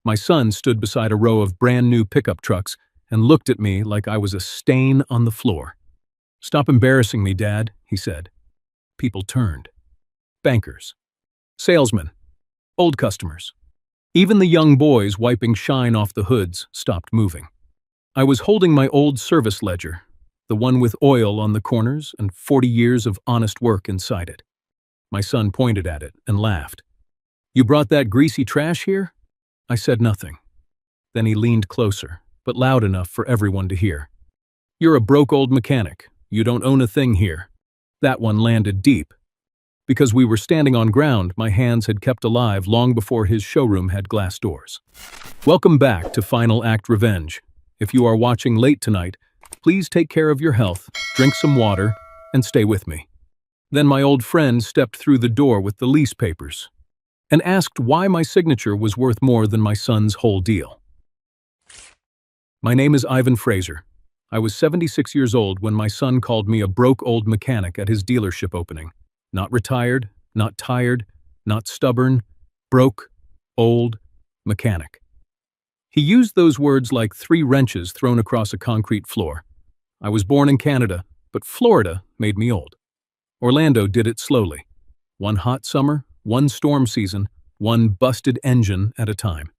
My son stood beside a row of brand-new pickup trucks and looked at me like I was a stain on the floor. "Stop embarrassing me, Dad," he said. People turned. Bankers. Salesmen. Old customers. Even the young boys wiping shine off the hoods stopped moving. I was holding my old service ledger, the one with oil on the corners and 40 years of honest work inside it. My son pointed at it and laughed. "You brought that greasy trash here?" I said nothing. Then he leaned closer, but loud enough for everyone to hear. "You're a broke old mechanic. You don't own a thing here." That one landed deep. Because we were standing on ground my hands had kept alive long before his showroom had glass doors. Welcome back to Final Act Revenge. If you are watching late tonight, please take care of your health, drink some water, and stay with me. Then my old friend stepped through the door with the lease papers and asked why my signature was worth more than my son's whole deal. My name is Ivan Fraser. I was 76 years old when my son called me a broke old mechanic at his dealership opening. Not retired, not tired, not stubborn, broke, old, mechanic. He used those words like 3 wrenches thrown across a concrete floor. I was born in Canada, but Florida made me old. Orlando did it slowly. One hot summer, one storm season, one busted engine at a time.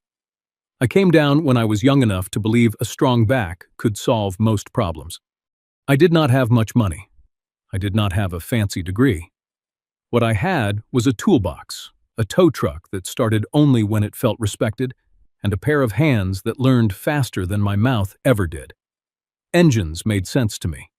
I came down when I was young enough to believe a strong back could solve most problems. I did not have much money. I did not have a fancy degree. What I had was a toolbox, a tow truck that started only when it felt respected, and a pair of hands that learned faster than my mouth ever did. Engines made sense to me.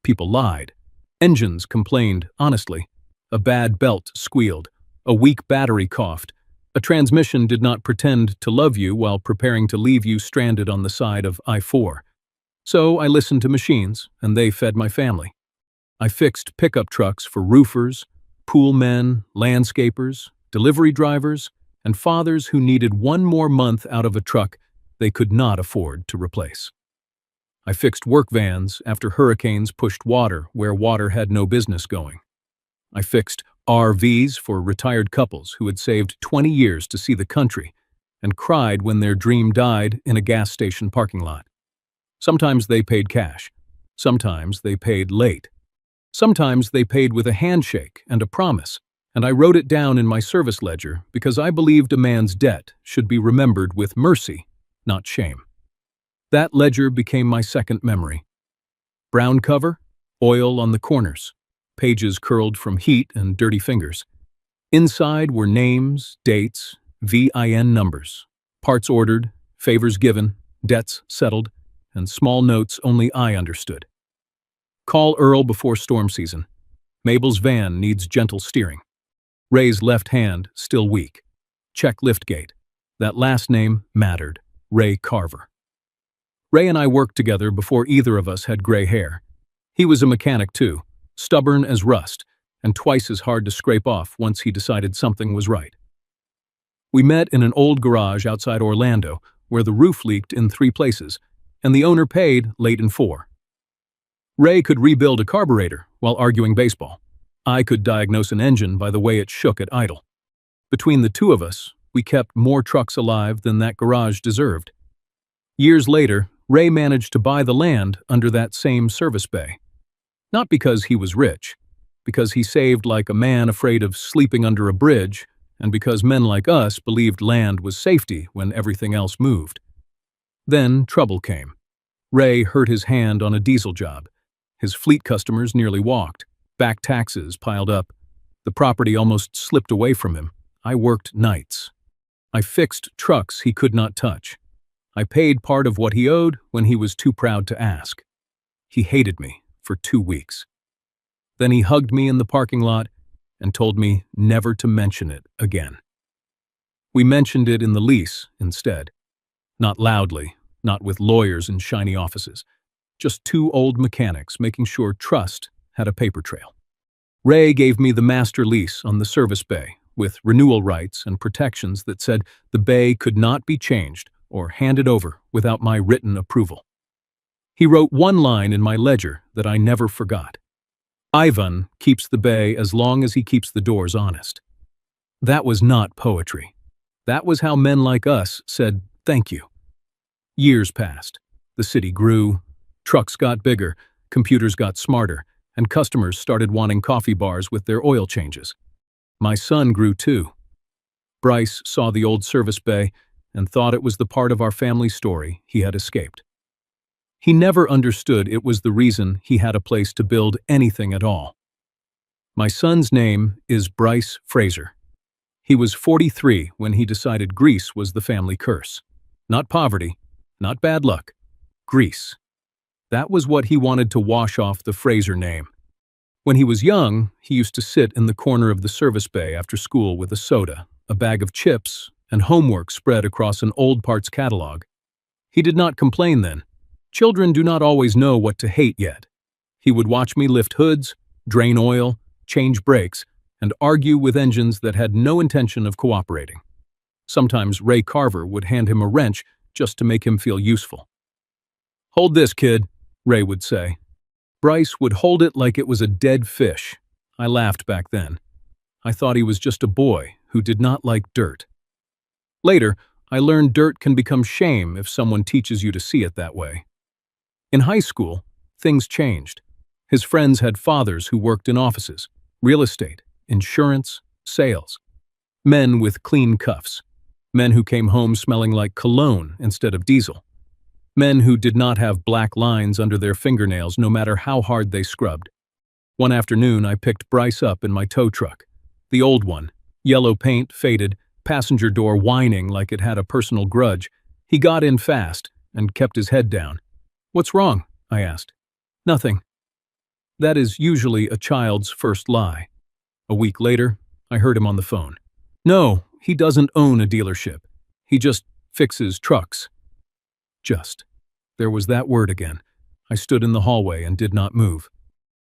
People lied. Engines complained honestly. A bad belt squealed. A weak battery coughed. A transmission did not pretend to love you while preparing to leave you stranded on the side of I-4. So I listened to machines, and they fed my family. I fixed pickup trucks for roofers, pool men, landscapers, delivery drivers, and fathers who needed one more month out of a truck they could not afford to replace. I fixed work vans after hurricanes pushed water where water had no business going. I fixed RVs for retired couples who had saved 20 years to see the country and cried when their dream died in a gas station parking lot. Sometimes they paid cash. Sometimes they paid late. Sometimes they paid with a handshake and a promise, and I wrote it down in my service ledger because I believed a man's debt should be remembered with mercy, not shame. That ledger became my second memory. Brown cover, oil on the corners, pages curled from heat and dirty fingers. Inside were names, dates, VIN numbers, parts ordered, favors given, debts settled, and small notes only I understood. Call Earl before storm season. Mabel's van needs gentle steering. Ray's left hand still weak. Check liftgate. That last name mattered. Ray Carver. Ray and I worked together before either of us had gray hair. He was a mechanic too, stubborn as rust, and twice as hard to scrape off once he decided something was right. We met in an old garage outside Orlando where the roof leaked in 3 places, and the owner paid late in 4. Ray could rebuild a carburetor while arguing baseball. I could diagnose an engine by the way it shook at idle. Between the two of us, we kept more trucks alive than that garage deserved. Years later, Ray managed to buy the land under that same service bay. Not because he was rich, because he saved like a man afraid of sleeping under a bridge, and because men like us believed land was safety when everything else moved. Then trouble came. Ray hurt his hand on a diesel job. His fleet customers nearly walked. Back taxes piled up. The property almost slipped away from him. I worked nights. I fixed trucks he could not touch. I paid part of what he owed when he was too proud to ask. He hated me for 2 weeks. Then he hugged me in the parking lot and told me never to mention it again. We mentioned it in the lease instead. Not loudly, not with lawyers in shiny offices. Just 2 old mechanics making sure trust had a paper trail. Ray gave me the master lease on the service bay with renewal rights and protections that said the bay could not be changed or handed over without my written approval. He wrote one line in my ledger that I never forgot. Ivan keeps the bay as long as he keeps the doors honest. That was not poetry. That was how men like us said, Thank you. Years passed. The city grew. Trucks got bigger, computers got smarter, and customers started wanting coffee bars with their oil changes. My son grew too. Bryce saw the old service bay and thought it was the part of our family story he had escaped. He never understood it was the reason he had a place to build anything at all. My son's name is Bryce Fraser. He was 43 when he decided Greece was the family curse. Not poverty, not bad luck. Greece. That was what he wanted to wash off the Fraser name. When he was young, he used to sit in the corner of the service bay after school with a soda, a bag of chips, and homework spread across an old parts catalog. He did not complain then. Children do not always know what to hate yet. He would watch me lift hoods, drain oil, change brakes, and argue with engines that had no intention of cooperating. Sometimes Ray Carver would hand him a wrench just to make him feel useful. "Hold this, kid," Ray would say. Bryce would hold it like it was a dead fish. I laughed back then. I thought he was just a boy who did not like dirt. Later, I learned dirt can become shame if someone teaches you to see it that way. In high school, things changed. His friends had fathers who worked in offices, real estate, insurance, sales. Men with clean cuffs. Men who came home smelling like cologne instead of diesel. Men who did not have black lines under their fingernails no matter how hard they scrubbed. One afternoon, I picked Bryce up in my tow truck. The old one, yellow paint, faded, passenger door whining like it had a personal grudge. He got in fast and kept his head down. "What's wrong?" I asked. "Nothing." That is usually a child's first lie. A week later, I heard him on the phone. "No, he doesn't own a dealership. He just fixes trucks." Just. There was that word again. I stood in the hallway and did not move.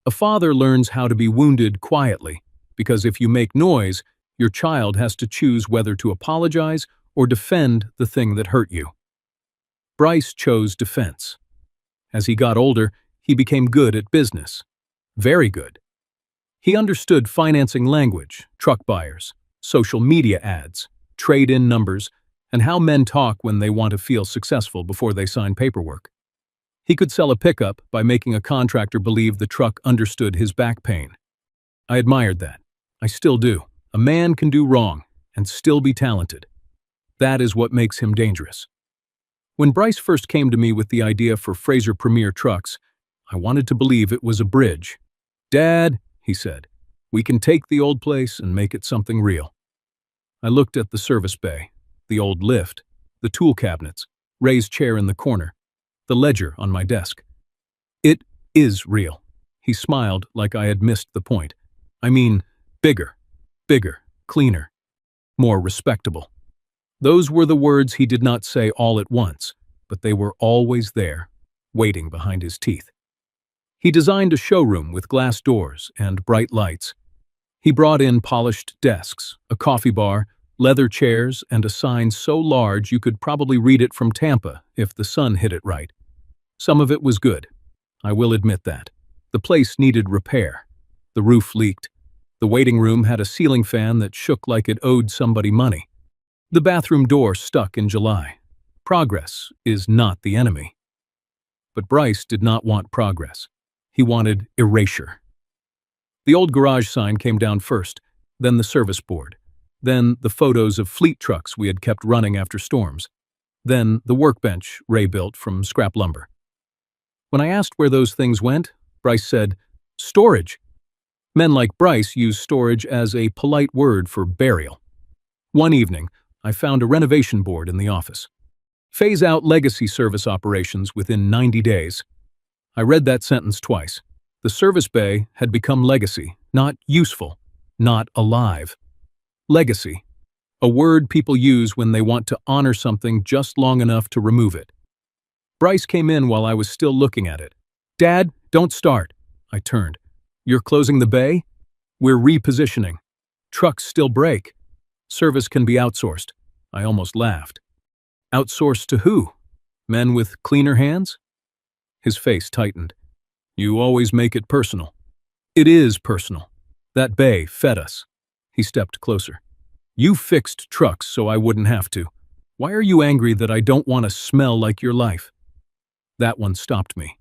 A father learns how to be wounded quietly, because if you make noise, your child has to choose whether to apologize or defend the thing that hurt you. Bryce chose defense. As he got older, he became good at business. Very good. He understood financing language, truck buyers, social media ads, trade-in numbers, and how men talk when they want to feel successful before they sign paperwork. He could sell a pickup by making a contractor believe the truck understood his back pain. I admired that. I still do. A man can do wrong and still be talented. That is what makes him dangerous. When Bryce first came to me with the idea for Fraser Premier Trucks, I wanted to believe it was a bridge. "Dad," he said, "we can take the old place and make it something real." I looked at the service bay, the old lift, the tool cabinets, Ray's chair in the corner, the ledger on my desk. "It is real." He smiled like I had missed the point. "I mean, bigger, cleaner, more respectable." Those were the words he did not say all at once, but they were always there, waiting behind his teeth. He designed a showroom with glass doors and bright lights. He brought in polished desks, a coffee bar, leather chairs, and a sign so large you could probably read it from Tampa if the sun hit it right. Some of it was good. I will admit that. The place needed repair. The roof leaked. The waiting room had a ceiling fan that shook like it owed somebody money. The bathroom door stuck in July. Progress is not the enemy. But Bryce did not want progress. He wanted erasure. The old garage sign came down first, then the service board, then the photos of fleet trucks we had kept running after storms, then the workbench Ray built from scrap lumber. When I asked where those things went, Bryce said, "Storage." Men like Bryce use storage as a polite word for burial. One evening, I found a renovation board in the office. Phase out legacy service operations within 90 days. I read that sentence twice. The service bay had become legacy, not useful, not alive. Legacy, a word people use when they want to honor something just long enough to remove it. Bryce came in while I was still looking at it. "Dad, don't start." I turned. "You're closing the bay? We're repositioning. Trucks still break. Service can be outsourced." I almost laughed. "Outsourced to who? Men with cleaner hands?" His face tightened. "You always make it personal." "It is personal. That bay fed us." He stepped closer. "You fixed trucks so I wouldn't have to. Why are you angry that I don't want to smell like your life? That one stopped me.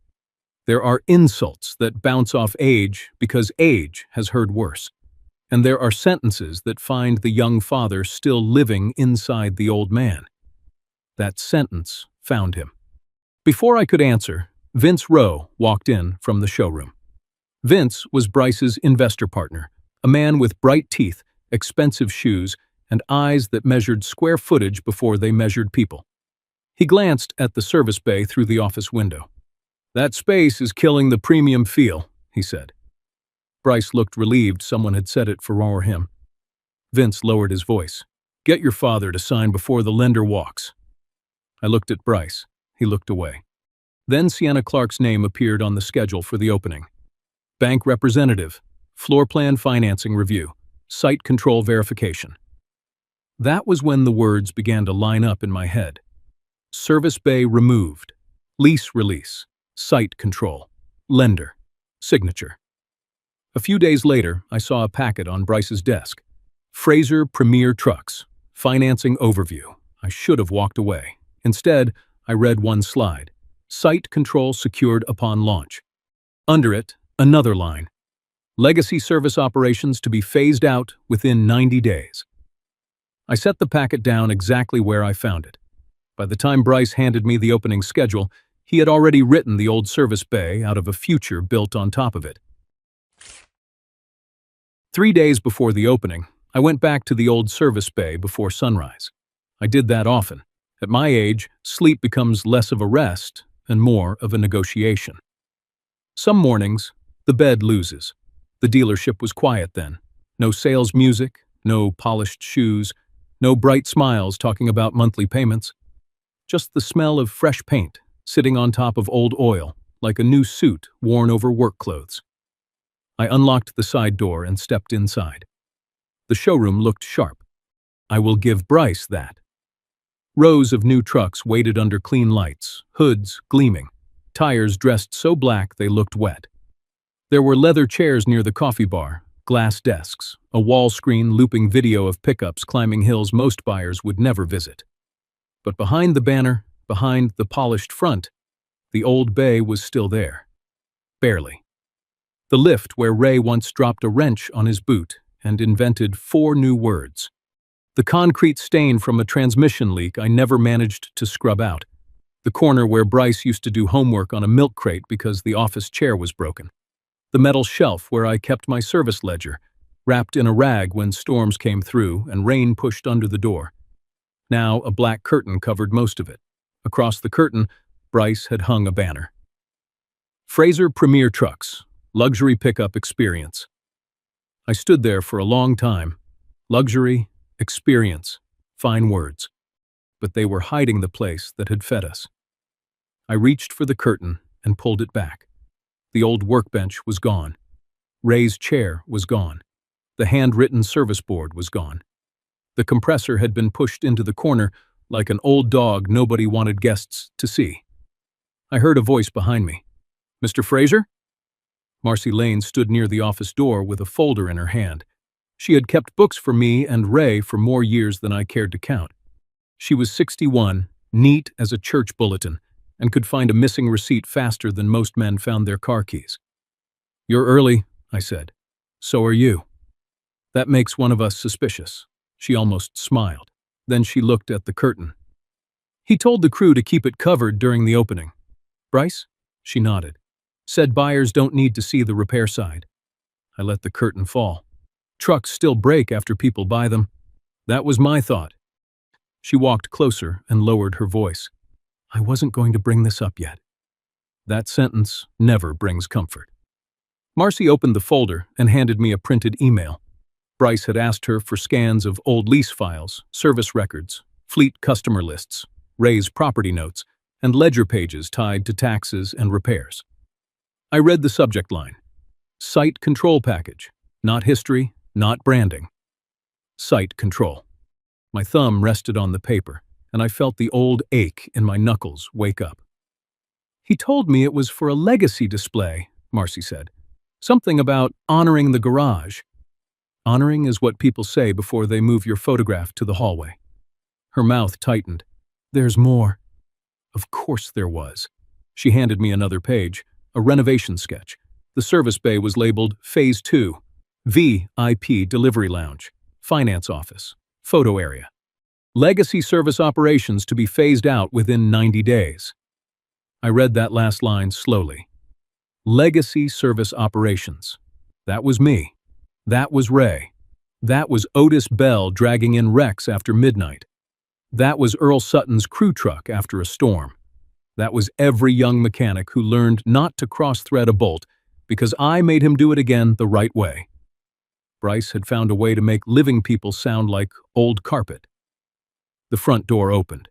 There are insults that bounce off age because age has heard worse. And there are sentences that find the young father still living inside the old man. That sentence found him. Before I could answer, Vince Rowe walked in from the showroom. Vince was Bryce's investor partner, a man with bright teeth, expensive shoes, and eyes that measured square footage before they measured people. He glanced at the service bay through the office window. "That space is killing the premium feel," he said. Bryce looked relieved someone had said it for him. Vince lowered his voice. "Get your father to sign before the lender walks." I looked at Bryce. He looked away. Then Sienna Clark's name appeared on the schedule for the opening. Bank representative, floor plan financing review, site control verification. That was when the words began to line up in my head. Service bay removed, lease release, site control, lender, signature. A few days later, I saw a packet on Bryce's desk. Fraser Premier Trucks, financing overview. I should have walked away. Instead, I read one slide. Site control secured upon launch. Under it, another line. Legacy service operations to be phased out within 90 days. I set the packet down exactly where I found it. By the time Bryce handed me the opening schedule, he had already written the old service bay out of a future built on top of it. 3 days before the opening, I went back to the old service bay before sunrise. I did that often. At my age, sleep becomes less of a rest and more of a negotiation. Some mornings, the bed loses. The dealership was quiet then. No sales music, no polished shoes, no bright smiles talking about monthly payments. Just the smell of fresh paint sitting on top of old oil, like a new suit worn over work clothes. I unlocked the side door and stepped inside. The showroom looked sharp. I will give Bryce that. Rows of new trucks waited under clean lights, hoods gleaming, tires dressed so black they looked wet. There were leather chairs near the coffee bar, glass desks, a wall screen looping video of pickups climbing hills most buyers would never visit. But behind the banner, behind the polished front, the old bay was still there. Barely. The lift where Ray once dropped a wrench on his boot and invented 4 new words. The concrete stain from a transmission leak I never managed to scrub out. The corner where Bryce used to do homework on a milk crate because the office chair was broken. The metal shelf where I kept my service ledger, wrapped in a rag when storms came through and rain pushed under the door. Now a black curtain covered most of it. Across the curtain, Bryce had hung a banner. Fraser Premier Trucks, luxury pickup experience. I stood there for a long time. Luxury, experience, fine words. But they were hiding the place that had fed us. I reached for the curtain and pulled it back. The old workbench was gone. Ray's chair was gone. The handwritten service board was gone. The compressor had been pushed into the corner like an old dog nobody wanted guests to see. I heard a voice behind me. "Mr. Fraser?" Marcy Lane stood near the office door with a folder in her hand. She had kept books for me and Ray for more years than I cared to count. She was 61, neat as a church bulletin, and could find a missing receipt faster than most men found their car keys. "You're early," I said. "So are you." "That makes one of us suspicious." She almost smiled. Then she looked at the curtain. "He told the crew to keep it covered during the opening." "Bryce?" She nodded. "Said buyers don't need to see the repair side." I let the curtain fall. Trucks still break after people buy them. That was my thought. She walked closer and lowered her voice. "I wasn't going to bring this up yet." That sentence never brings comfort. Marcy opened the folder and handed me a printed email. Bryce had asked her for scans of old lease files, service records, fleet customer lists, Ray's property notes, and ledger pages tied to taxes and repairs. I read the subject line. Site control package. Not history, not branding. Site control. My thumb rested on the paper, and I felt the old ache in my knuckles wake up. "He told me it was for a legacy display," Marcy said. "Something about honoring the garage." "Honoring is what people say before they move your photograph to the hallway." Her mouth tightened. There's more. Of course there was. She handed me another page, a renovation sketch. The service bay was labeled Phase 2, VIP Delivery Lounge, Finance Office, Photo Area. Legacy service operations to be phased out within 90 days. I read that last line slowly. Legacy service operations. That was me. That was Ray. That was Otis Bell dragging in wrecks after midnight. That was Earl Sutton's crew truck after a storm. That was every young mechanic who learned not to cross-thread a bolt because I made him do it again the right way. Bryce had found a way to make living people sound like old carpet. The front door opened.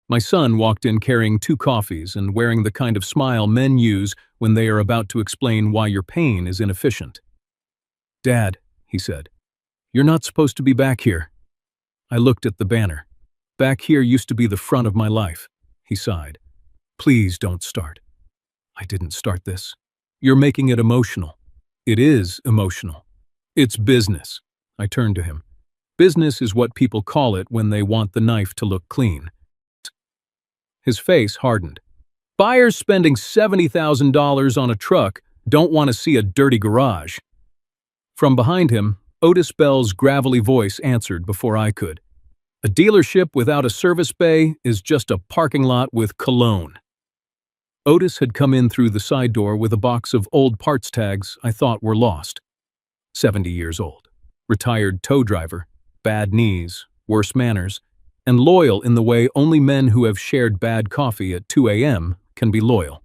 My son walked in carrying 2 coffees and wearing the kind of smile men use when they are about to explain why your pain is inefficient. "Dad," he said, "you're not supposed to be back here." I looked at the banner. "Back here used to be the front of my life," he sighed. "Please don't start." "I didn't start this. You're making it emotional." "It is emotional. It's business." I turned to him. "Business is what people call it when they want the knife to look clean." His face hardened. "Buyers spending $70,000 on a truck don't want to see a dirty garage." From behind him, Otis Bell's gravelly voice answered before I could. "A dealership without a service bay is just a parking lot with cologne." Otis had come in through the side door with a box of old parts tags I thought were lost. 70 years old, retired tow driver, bad knees, worse manners, and loyal in the way only men who have shared bad coffee at 2 a.m. can be loyal.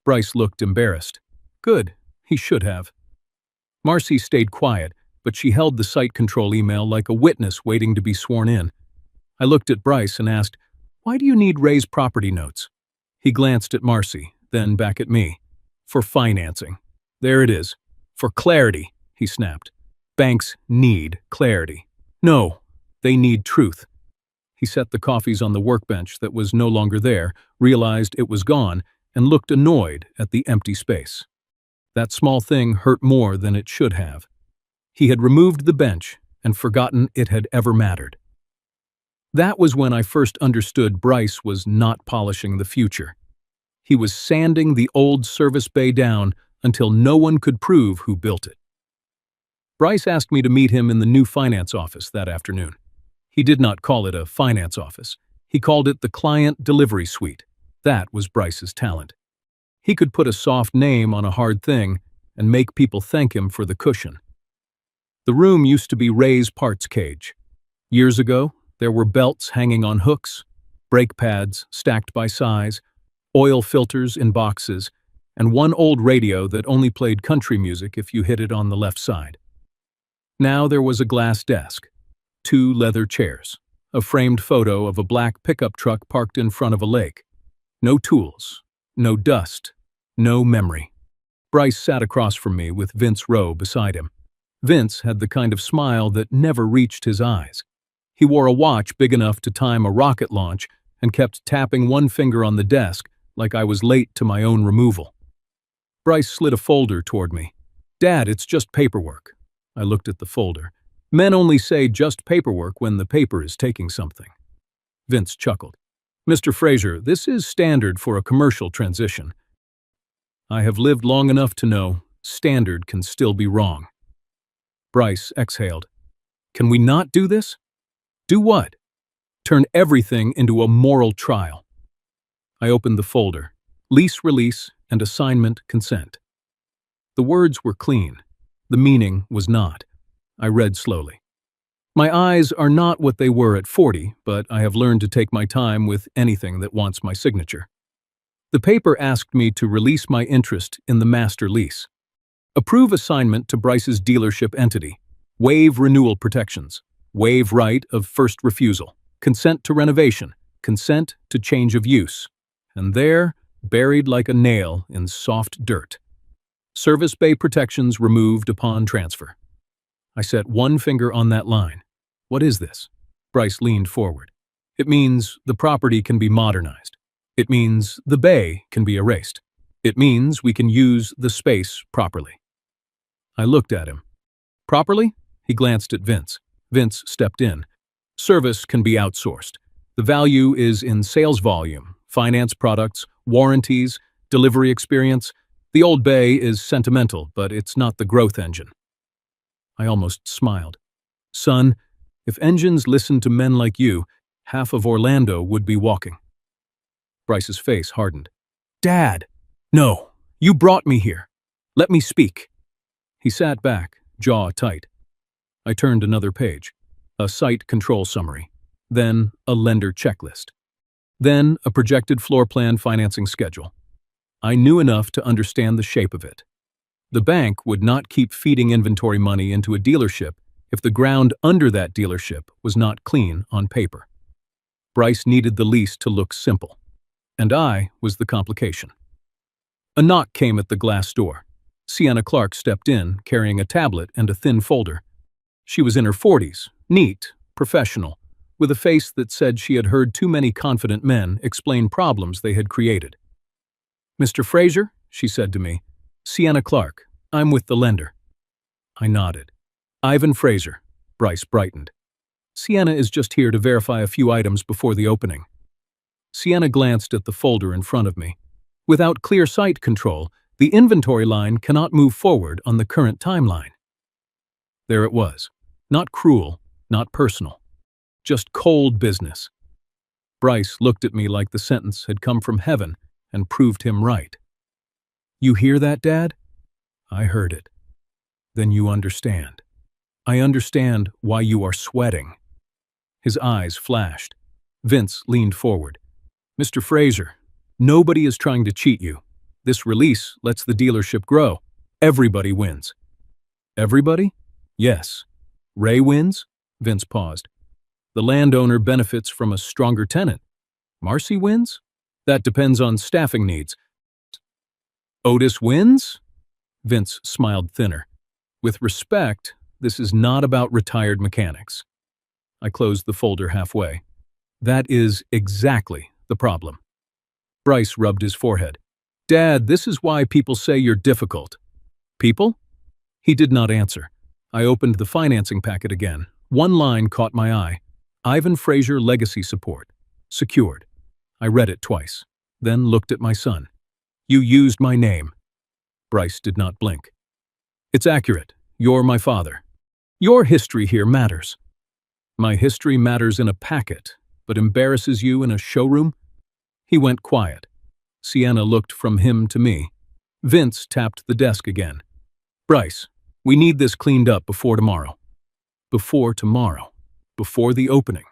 Bryce looked embarrassed. Good, he should have. Marcy stayed quiet, but she held the site control email like a witness waiting to be sworn in. I looked at Bryce and asked, "Why do you need Ray's property notes?" He glanced at Marcy, then back at me. "For financing. There it is. For clarity," he snapped. "Banks need clarity. No, they need truth." He set the coffees on the workbench that was no longer there, realized it was gone, and looked annoyed at the empty space. That small thing hurt more than it should have. He had removed the bench and forgotten it had ever mattered. That was when I first understood Bryce was not polishing the future. He was sanding the old service bay down until no one could prove who built it. Bryce asked me to meet him in the new finance office that afternoon. He did not call it a finance office. He called it the Client Delivery Suite. That was Bryce's talent. He could put a soft name on a hard thing and make people thank him for the cushion. The room used to be Ray's parts cage. Years ago, there were belts hanging on hooks, brake pads stacked by size, oil filters in boxes, and one old radio that only played country music if you hit it on the left side. Now there was a glass desk, 2 leather chairs, a framed photo of a black pickup truck parked in front of a lake. No tools, no dust, no memory. Bryce sat across from me with Vince Rowe beside him. Vince had the kind of smile that never reached his eyes. He wore a watch big enough to time a rocket launch and kept tapping one finger on the desk like I was late to my own removal. Bryce slid a folder toward me. "Dad, it's just paperwork." I looked at the folder. Men only say just paperwork when the paper is taking something. Vince chuckled. "Mr. Fraser, this is standard for a commercial transition. I have lived long enough to know standard can still be wrong." Bryce exhaled. "Can we not do this?" "Do what?" "Turn everything into a moral trial." I opened the folder. Lease release and assignment consent. The words were clean. The meaning was not. I read slowly. My eyes are not what they were at 40, but I have learned to take my time with anything that wants my signature. The paper asked me to release my interest in the master lease. Approve assignment to Bryce's dealership entity. Waive renewal protections. Waive right of first refusal. Consent to renovation. Consent to change of use. And there, buried like a nail in soft dirt. Service bay protections removed upon transfer. I set one finger on that line. "What is this?" Bryce leaned forward. "It means the property can be modernized. It means the bay can be erased. It means we can use the space properly." I looked at him. "Properly?" He glanced at Vince. Vince stepped in. "Service can be outsourced. The value is in sales volume, finance products, warranties, delivery experience. The Old Bay is sentimental, but it's not the growth engine. I almost smiled. Son, if engines listened to men like you, half of Orlando would be walking. Bryce's face hardened. Dad! No, you brought me here. Let me speak. He sat back, jaw tight. I turned another page. A site control summary. Then a lender checklist. Then a projected floor plan financing schedule. I knew enough to understand the shape of it. The bank would not keep feeding inventory money into a dealership if the ground under that dealership was not clean on paper. Bryce needed the lease to look simple, and I was the complication. A knock came at the glass door. Sienna Clark stepped in, carrying a tablet and a thin folder. She was in her 40s, neat, professional, with a face that said she had heard too many confident men explain problems they had created. Mr. Fraser, she said to me. Sienna Clark, I'm with the lender. I nodded. Ivan Fraser. Bryce brightened. Sienna is just here to verify a few items before the opening. Sienna glanced at the folder in front of me. Without clear site control, the inventory line cannot move forward on the current timeline. There it was. Not cruel, not personal. Just cold business. Bryce looked at me like the sentence had come from heaven and proved him right. You hear that, Dad? I heard it. Then you understand. I understand why you are sweating. His eyes flashed. Vince leaned forward. Mr. Fraser, nobody is trying to cheat you. This release lets the dealership grow. Everybody wins. Everybody? Yes. Ray wins? Vince paused. The landowner benefits from a stronger tenant. Marcy wins? That depends on staffing needs. Otis wins? Vince smiled thinner. With respect, this is not about retired mechanics. I closed the folder halfway. That is exactly the problem. Bryce rubbed his forehead. Dad, this is why people say you're difficult. People? He did not answer. I opened the financing packet again. One line caught my eye. Ivan Fraser Legacy Support. Secured. I read it twice, then looked at my son. You used my name. Bryce did not blink. It's accurate. You're my father. Your history here matters. My history matters in a packet, but embarrasses you in a showroom? He went quiet. Sienna looked from him to me. Vince tapped the desk again. Bryce, we need this cleaned up before tomorrow. Before tomorrow. Before the opening.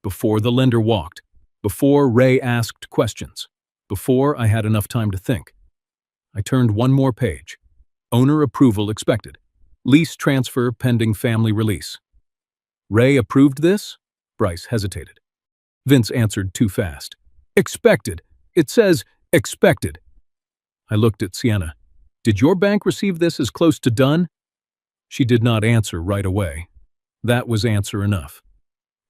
Before the lender walked. Before Ray asked questions. Before I had enough time to think. I turned one more page. Owner approval expected. Lease transfer pending family release. Ray approved this? Bryce hesitated. Vince answered too fast. Expected. It says expected. I looked at Sienna. Did your bank receive this as close to done? She did not answer right away. That was answer enough.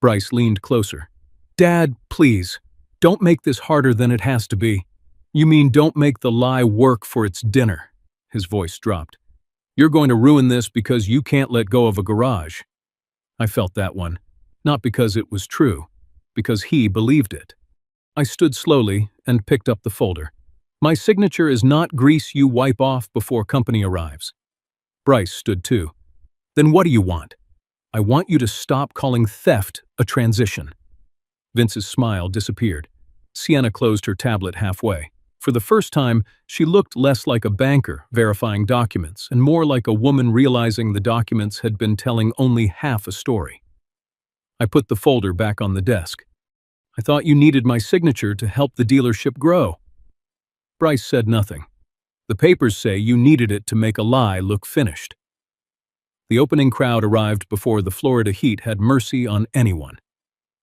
Bryce leaned closer. Dad, please. Don't make this harder than it has to be. You mean don't make the lie work for its dinner. His voice dropped. You're going to ruin this because you can't let go of a garage. I felt that one. Not because it was true. Because he believed it. I stood slowly and picked up the folder. My signature is not grease you wipe off before company arrives. Bryce stood too. Then what do you want? I want you to stop calling theft a transition. Vince's smile disappeared. Sienna closed her tablet halfway. For the first time, she looked less like a banker verifying documents and more like a woman realizing the documents had been telling only half a story. I put the folder back on the desk. I thought you needed my signature to help the dealership grow. Bryce said nothing. The papers say you needed it to make a lie look finished. The opening crowd arrived before the Florida heat had mercy on anyone.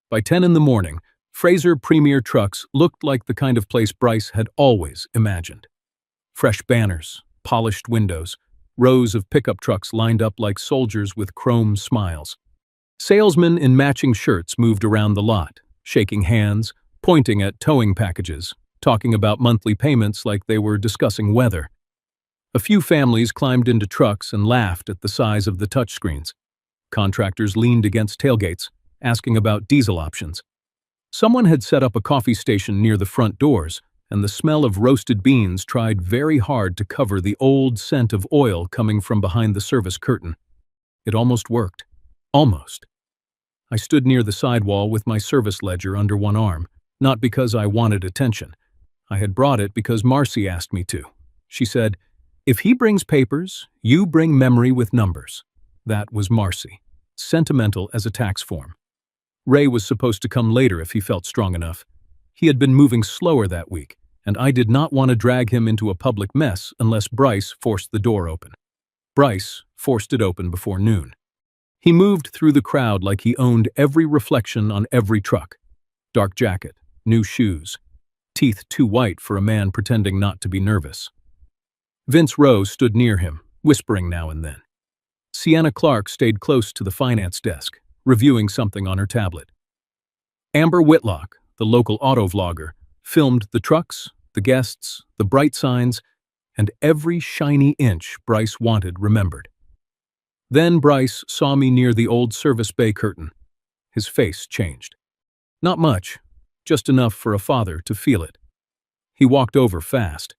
By 10 in the morning, Fraser Premier Trucks looked like the kind of place Bryce had always imagined. Fresh banners, polished windows, rows of pickup trucks lined up like soldiers with chrome smiles. Salesmen in matching shirts moved around the lot, shaking hands, pointing at towing packages, talking about monthly payments like they were discussing weather. A few families climbed into trucks and laughed at the size of the touchscreens. Contractors leaned against tailgates, asking about diesel options. Someone had set up a coffee station near the front doors, and the smell of roasted beans tried very hard to cover the old scent of oil coming from behind the service curtain. It almost worked. Almost. I stood near the sidewall with my service ledger under one arm, not because I wanted attention. I had brought it because Marcy asked me to. She said, "If he brings papers, you bring memory with numbers." That was Marcy, sentimental as a tax form. Ray was supposed to come later if he felt strong enough. He had been moving slower that week, and I did not want to drag him into a public mess unless Bryce forced the door open. Bryce forced it open before noon. He moved through the crowd like he owned every reflection on every truck. Dark jacket, new shoes, teeth too white for a man pretending not to be nervous. Vince Rowe stood near him, whispering now and then. Sienna Clark stayed close to the finance desk, reviewing something on her tablet. Amber Whitlock, the local auto vlogger, filmed the trucks, the guests, the bright signs, and every shiny inch Bryce wanted remembered. Then Bryce saw me near the old service bay curtain. His face changed. Not much, just enough for a father to feel it. He walked over fast.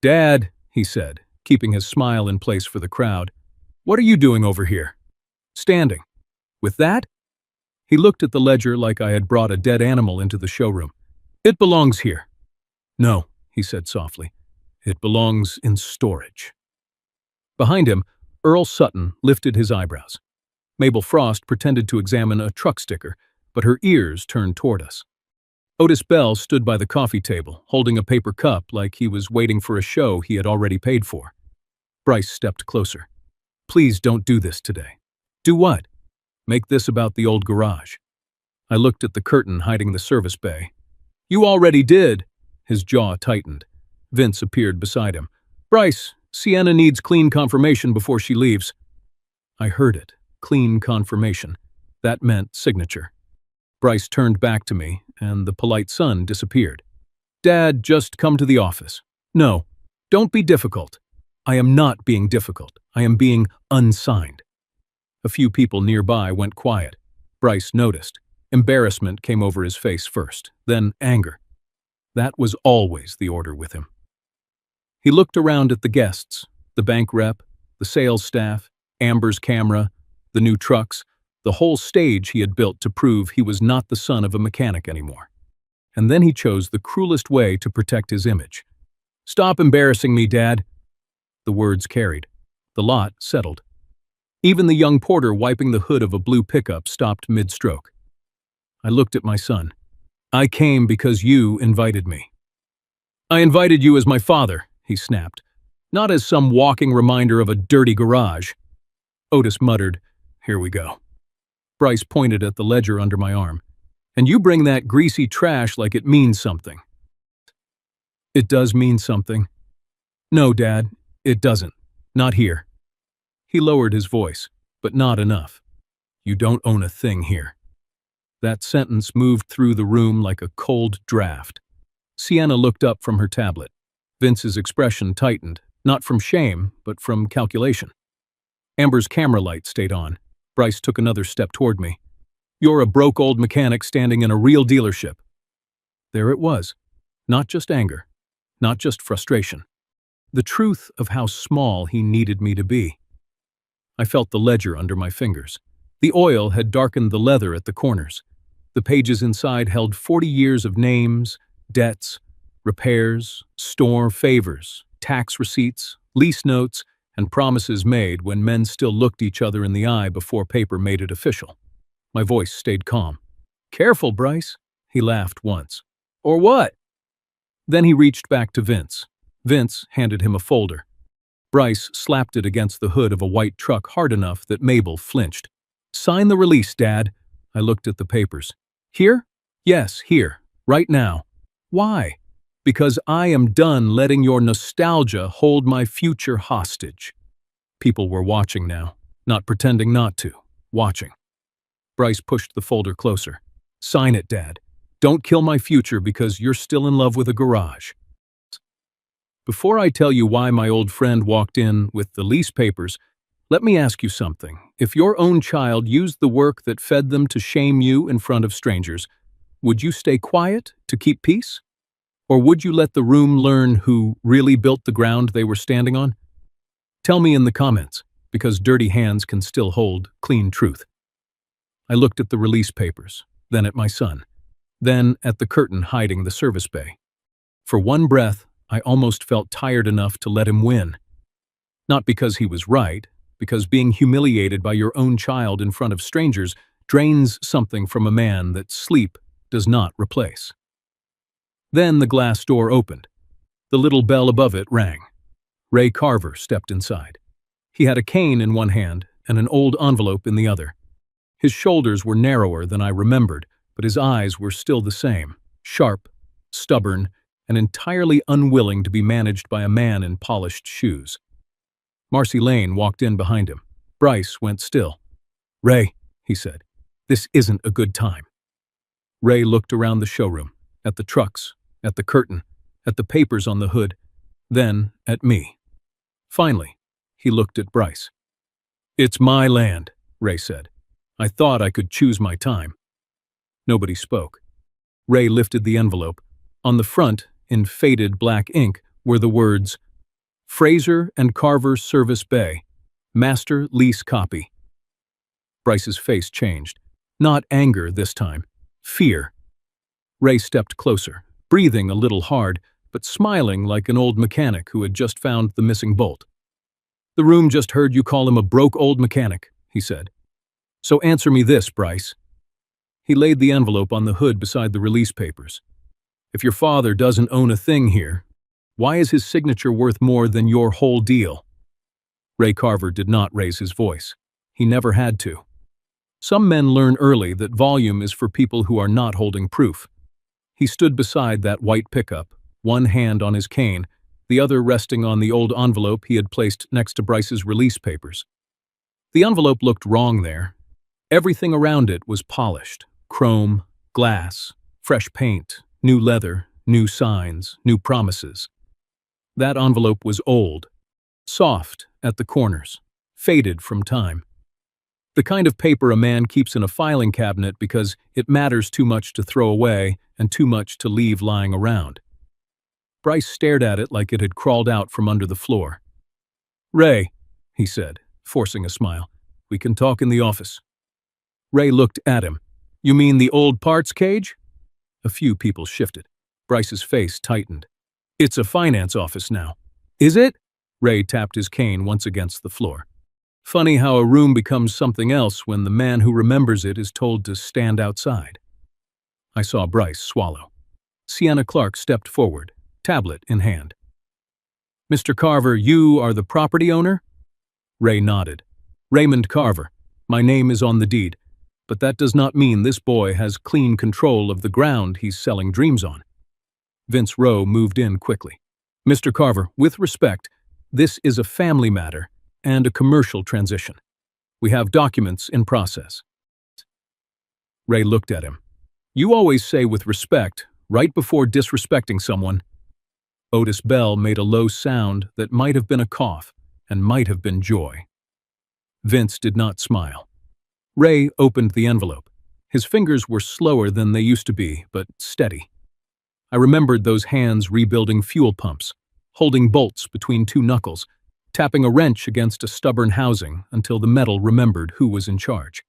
"Dad," he said, keeping his smile in place for the crowd, "what are you doing over here?" "Standing." "With that?" He looked at the ledger like I had brought a dead animal into the showroom. "It belongs here." "No," he said softly. "It belongs in storage." Behind him, Earl Sutton lifted his eyebrows. Mabel Frost pretended to examine a truck sticker, but her ears turned toward us. Otis Bell stood by the coffee table, holding a paper cup like he was waiting for a show he had already paid for. Bryce stepped closer. "Please don't do this today." "Do what?" "Make this about the old garage." I looked at the curtain hiding the service bay. "You already did." His jaw tightened. Vince appeared beside him. "Bryce, Sienna needs clean confirmation before she leaves." I heard it. Clean confirmation. That meant signature. Bryce turned back to me, and the polite son disappeared. "Dad, just come to the office." "No, don't be difficult." "I am not being difficult. I am being unsigned." A few people nearby went quiet. Bryce noticed. Embarrassment came over his face first, then anger. That was always the order with him. He looked around at the guests, the bank rep, the sales staff, Amber's camera, the new trucks, the whole stage he had built to prove he was not the son of a mechanic anymore. And then he chose the cruelest way to protect his image. "Stop embarrassing me, Dad." The words carried. The lot settled. Even the young porter wiping the hood of a blue pickup stopped mid-stroke. I looked at my son. "I came because you invited me." "I invited you as my father," he snapped, "not as some walking reminder of a dirty garage." Otis muttered, "Here we go." Bryce pointed at the ledger under my arm. "And you bring that greasy trash like it means something." "It does mean something." "No, Dad, it doesn't. Not here." He lowered his voice, but not enough. "You don't own a thing here." That sentence moved through the room like a cold draft. Sienna looked up from her tablet. Vince's expression tightened, not from shame, but from calculation. Amber's camera light stayed on. Bryce took another step toward me. "You're a broke old mechanic standing in a real dealership." There it was. Not just anger. Not just frustration. The truth of how small he needed me to be. I felt the ledger under my fingers. The oil had darkened the leather at the corners. The pages inside held 40 years of names, debts, repairs, store favors, tax receipts, lease notes, and promises made when men still looked each other in the eye before paper made it official. My voice stayed calm. "Careful, Bryce," he laughed once. "Or what?" Then he reached back to Vince. Vince handed him a folder. Bryce slapped it against the hood of a white truck hard enough that Mabel flinched. "Sign the release, Dad." I looked at the papers. "Here?" "Yes, here. Right now." "Why?" "Because I am done letting your nostalgia hold my future hostage." People were watching now, not pretending not to, watching. Bryce pushed the folder closer. "Sign it, Dad. Don't kill my future because you're still in love with a garage." Before I tell you why my old friend walked in with the lease papers, let me ask you something. If your own child used the work that fed them to shame you in front of strangers, Would you stay quiet to keep peace? Or would you let the room learn who really built the ground they were standing on? Tell me in the comments, because dirty hands can still hold clean truth. I looked at the release papers, then at my son, then at the curtain hiding the service bay. For one breath, I almost felt tired enough to let him win. Not because he was right, because being humiliated by your own child in front of strangers drains something from a man that sleep does not replace. Then the glass door opened. The little bell above it rang. Ray Carver stepped inside. He had a cane in one hand and an old envelope in the other. His shoulders were narrower than I remembered, but his eyes were still the same, sharp, stubborn, and entirely unwilling to be managed by a man in polished shoes. Marcy Lane walked in behind him. Bryce went still. "Ray," he said, "this isn't a good time." Ray looked around the showroom, at the trucks, at the curtain, at the papers on the hood, then at me. Finally, he looked at Bryce. "It's my land," Ray said. "I thought I could choose my time." Nobody spoke. Ray lifted the envelope. On the front, in faded black ink, were the words, "Fraser and Carver Service Bay, Master Lease Copy." Bryce's face changed. Not anger this time. Fear. Ray stepped closer, breathing a little hard, but smiling like an old mechanic who had just found the missing bolt. "The room just heard you call him a broke old mechanic," he said. "So answer me this, Bryce." He laid the envelope on the hood beside the release papers. "If your father doesn't own a thing here, why is his signature worth more than your whole deal?" Ray Carver did not raise his voice. He never had to. Some men learn early that volume is for people who are not holding proof. He stood beside that white pickup, one hand on his cane, the other resting on the old envelope he had placed next to Bryce's release papers. The envelope looked wrong there. Everything around it was polished: chrome, glass, fresh paint, new leather, new signs, new promises. That envelope was old, soft at the corners, faded from time. The kind of paper a man keeps in a filing cabinet because it matters too much to throw away and too much to leave lying around. Bryce stared at it like it had crawled out from under the floor. "Ray," he said, forcing a smile, "we can talk in the office." Ray looked at him. "You mean the old parts cage?" A few people shifted. Bryce's face tightened. "It's a finance office now." "Is it?" Ray tapped his cane once against the floor. "Funny how a room becomes something else when the man who remembers it is told to stand outside." I saw Bryce swallow. Sienna Clark stepped forward, tablet in hand. "Mr. Carver, you are the property owner?" Ray nodded. "Raymond Carver. My name is on the deed, but that does not mean this boy has clean control of the ground he's selling dreams on." Vince Rowe moved in quickly. "Mr. Carver, with respect, this is a family matter and a commercial transition. We have documents in process." Ray looked at him. "You always say with respect, right before disrespecting someone." Otis Bell made a low sound that might have been a cough and might have been joy. Vince did not smile. Ray opened the envelope. His fingers were slower than they used to be, but steady. I remembered those hands rebuilding fuel pumps, holding bolts between two knuckles, tapping a wrench against a stubborn housing until the metal remembered who was in charge.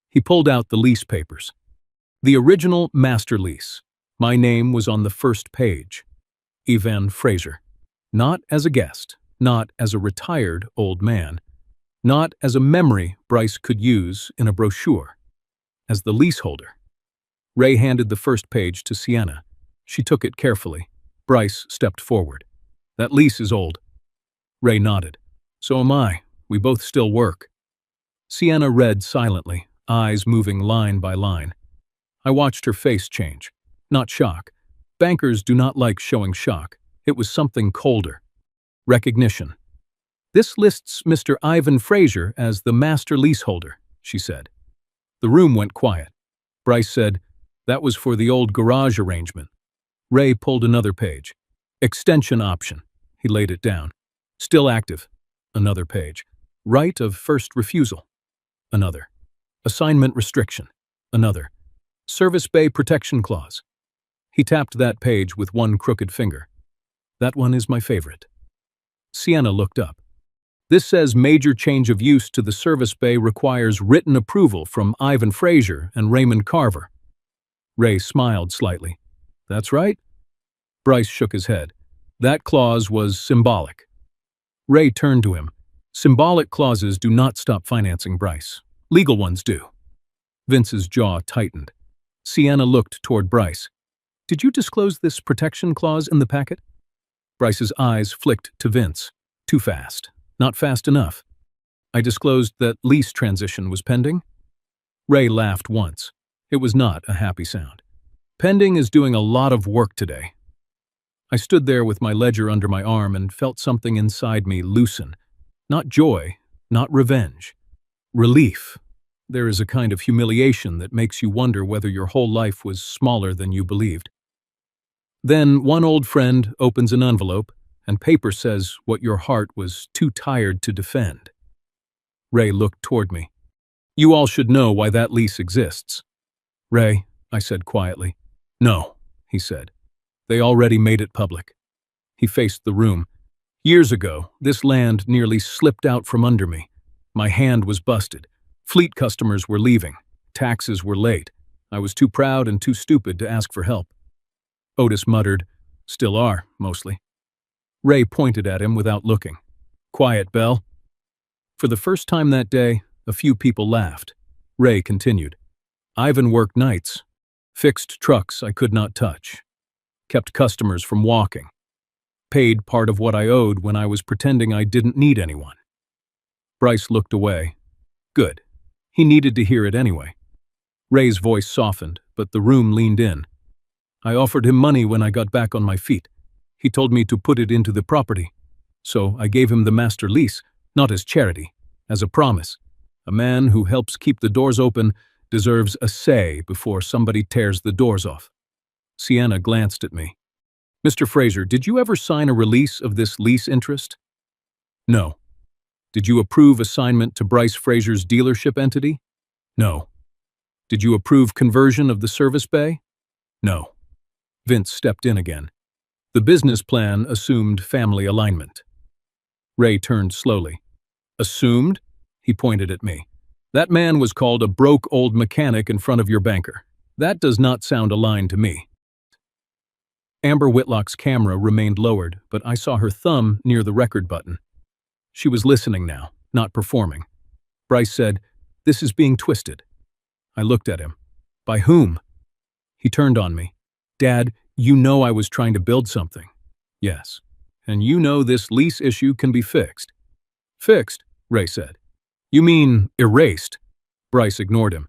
He pulled out the lease papers. The original master lease. My name was on the first page. Ivan Fraser. Not as a guest, not as a retired old man, not as a memory Bryce could use in a brochure, as the leaseholder. Ray handed the first page to Sienna. She took it carefully. Bryce stepped forward. "That lease is old." Ray nodded. "So am I. We both still work." Sienna read silently, eyes moving line by line. I watched her face change. Not shock. Bankers do not like showing shock. It was something colder. Recognition. "This lists Mr. Ivan Fraser as the master leaseholder," she said. The room went quiet. Bryce said, "That was for the old garage arrangement." Ray pulled another page. "Extension option." He laid it down. "Still active." Another page. "Right of first refusal." Another. "Assignment restriction." Another. Service Bay Protection Clause. He tapped that page with one crooked finger. That one is my favorite. Sienna looked up. This says major change of use to the service bay requires written approval from Ivan Fraser and Raymond Carver. Ray smiled slightly. That's right. Bryce shook his head. That clause was symbolic. Ray turned to him. Symbolic clauses do not stop financing, Bryce. Legal ones do. Vince's jaw tightened. Sienna looked toward Bryce. Did you disclose this protection clause in the packet? Bryce's eyes flicked to Vince. Too fast. Not fast enough. I disclosed that lease transition was pending. Ray laughed once. It was not a happy sound. Pending is doing a lot of work today. I stood there with my ledger under my arm and felt something inside me loosen. Not joy, not revenge. Relief. There is a kind of humiliation that makes you wonder whether your whole life was smaller than you believed. Then one old friend opens an envelope, and paper says what your heart was too tired to defend. Ray looked toward me. You all should know why that lease exists. Ray, I said quietly. No, he said. They already made it public. He faced the room. Years ago, this land nearly slipped out from under me. My hand was busted. Fleet customers were leaving. Taxes were late. I was too proud and too stupid to ask for help. Otis muttered, still are, mostly. Ray pointed at him without looking. Quiet, Bell. For the first time that day, a few people laughed. Ray continued. Ivan worked nights. Fixed trucks I could not touch. Kept customers from walking. Paid part of what I owed when I was pretending I didn't need anyone. Bryce looked away. Good. He needed to hear it anyway. Ray's voice softened, but the room leaned in. I offered him money when I got back on my feet. He told me to put it into the property. So I gave him the master lease, not as charity, as a promise. A man who helps keep the doors open deserves a say before somebody tears the doors off. Sienna glanced at me. Mr. Fraser, did you ever sign a release of this lease interest? No. Did you approve assignment to Bryce Fraser's dealership entity? No. Did you approve conversion of the service bay? No. Vince stepped in again. The business plan assumed family alignment. Ray turned slowly. Assumed? He pointed at me. That man was called a broke old mechanic in front of your banker. That does not sound aligned to me. Amber Whitlock's camera remained lowered, but I saw her thumb near the record button. She was listening now, not performing. Bryce said, This is being twisted. I looked at him. By whom? He turned on me. Dad, you know I was trying to build something. Yes. And you know this lease issue can be fixed. Fixed, Ray said. You mean erased? Bryce ignored him.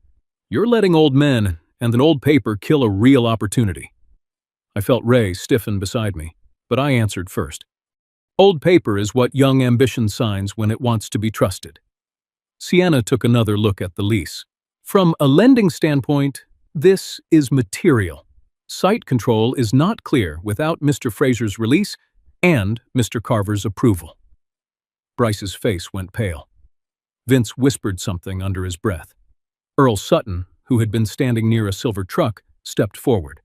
You're letting old men and an old paper kill a real opportunity. I felt Ray stiffen beside me, but I answered first. Old paper is what young ambition signs when it wants to be trusted. Sienna took another look at the lease. From a lending standpoint, this is material. Site control is not clear without Mr. Fraser's release and Mr. Carver's approval. Bryce's face went pale. Vince whispered something under his breath. Earl Sutton, who had been standing near a silver truck, stepped forward.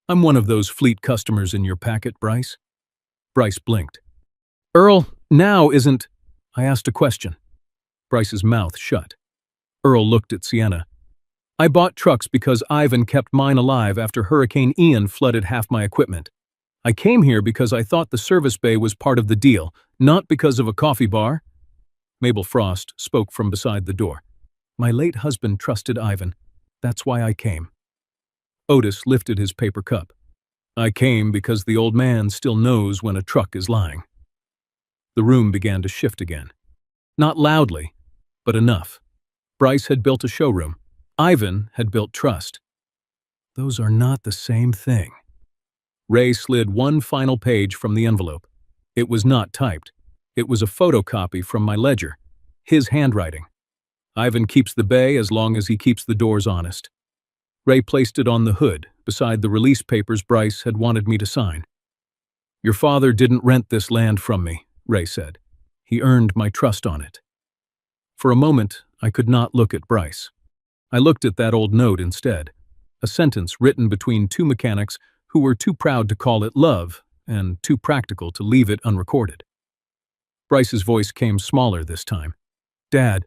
I'm one of those fleet customers in your packet, Bryce. Bryce blinked. Earl, now isn't... I asked a question. Bryce's mouth shut. Earl looked at Sienna. I bought trucks because Ivan kept mine alive after Hurricane Ian flooded half my equipment. I came here because I thought the service bay was part of the deal, not because of a coffee bar. Mabel Frost spoke from beside the door. My late husband trusted Ivan. That's why I came. Otis lifted his paper cup. I came because the old man still knows when a truck is lying. The room began to shift again. Not loudly, but enough. Bryce had built a showroom. Ivan had built trust. Those are not the same thing. Ray slid one final page from the envelope. It was not typed. It was a photocopy from my ledger. His handwriting. Ivan keeps the bay as long as he keeps the doors honest. Ray placed it on the hood, beside the release papers Bryce had wanted me to sign. Your father didn't rent this land from me, Ray said. He earned my trust on it. For a moment, I could not look at Bryce. I looked at that old note instead. a sentence written between two mechanics who were too proud to call it love and too practical to leave it unrecorded. Bryce's voice came smaller this time. Dad,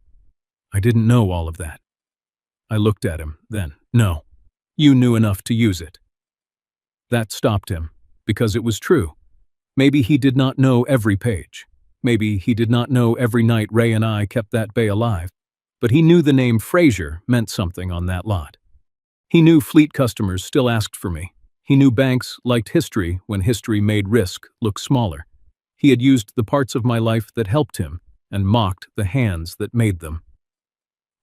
I didn't know all of that. I looked at him, then. No, you knew enough to use it. That stopped him, because it was true. Maybe he did not know every page. Maybe he did not know every night Ray and I kept that bay alive, but he knew the name Fraser meant something on that lot. He knew fleet customers still asked for me. He knew banks liked history when history made risk look smaller. He had used the parts of my life that helped him and mocked the hands that made them.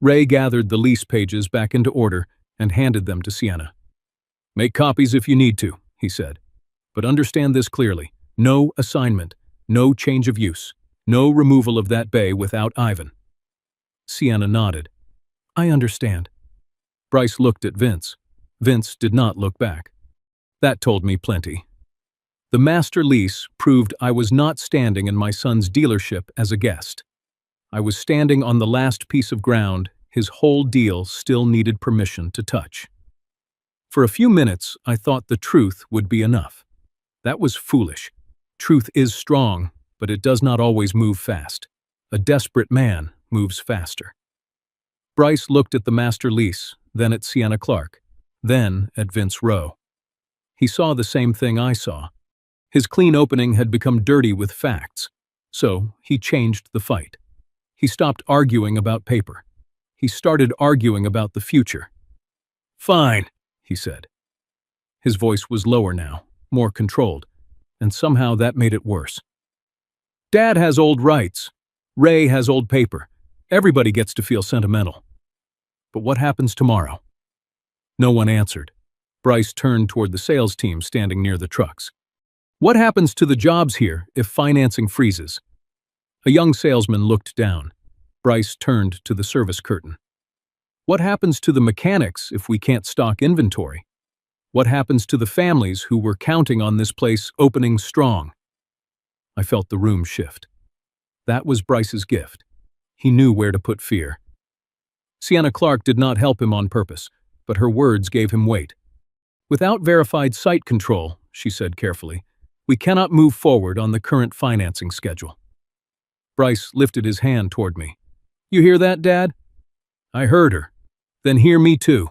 Ray gathered the lease pages back into order and handed them to Sienna. Make copies if you need to, he said. But understand this clearly. No assignment, no change of use, no removal of that bay without Ivan. Sienna nodded. I understand. Bryce looked at Vince. Vince did not look back. That told me plenty. The master lease proved I was not standing in my son's dealership as a guest. I was standing on the last piece of ground his whole deal still needed permission to touch. For a few minutes, I thought the truth would be enough. That was foolish. Truth is strong, but it does not always move fast. A desperate man moves faster. Bryce looked at the master lease, then at Sienna Clark, then at Vince Rowe. He saw the same thing I saw. His clean opening had become dirty with facts, so he changed the fight. He stopped arguing about paper. He started arguing about the future. Fine, he said. His voice was lower now, more controlled, and somehow that made it worse. Dad has old rights. Ray has old paper. Everybody gets to feel sentimental. But what happens tomorrow? No one answered. Bryce turned toward the sales team standing near the trucks. What happens to the jobs here if financing freezes? A young salesman looked down. Bryce turned to the service curtain. What happens to the mechanics if we can't stock inventory? What happens to the families who were counting on this place opening strong? I felt the room shift. That was Bryce's gift. He knew where to put fear. Sienna Clark did not help him on purpose, but her words gave him weight. Without verified site control, she said carefully, we cannot move forward on the current financing schedule. Bryce lifted his hand toward me. You hear that, Dad? I heard her. Then hear me too.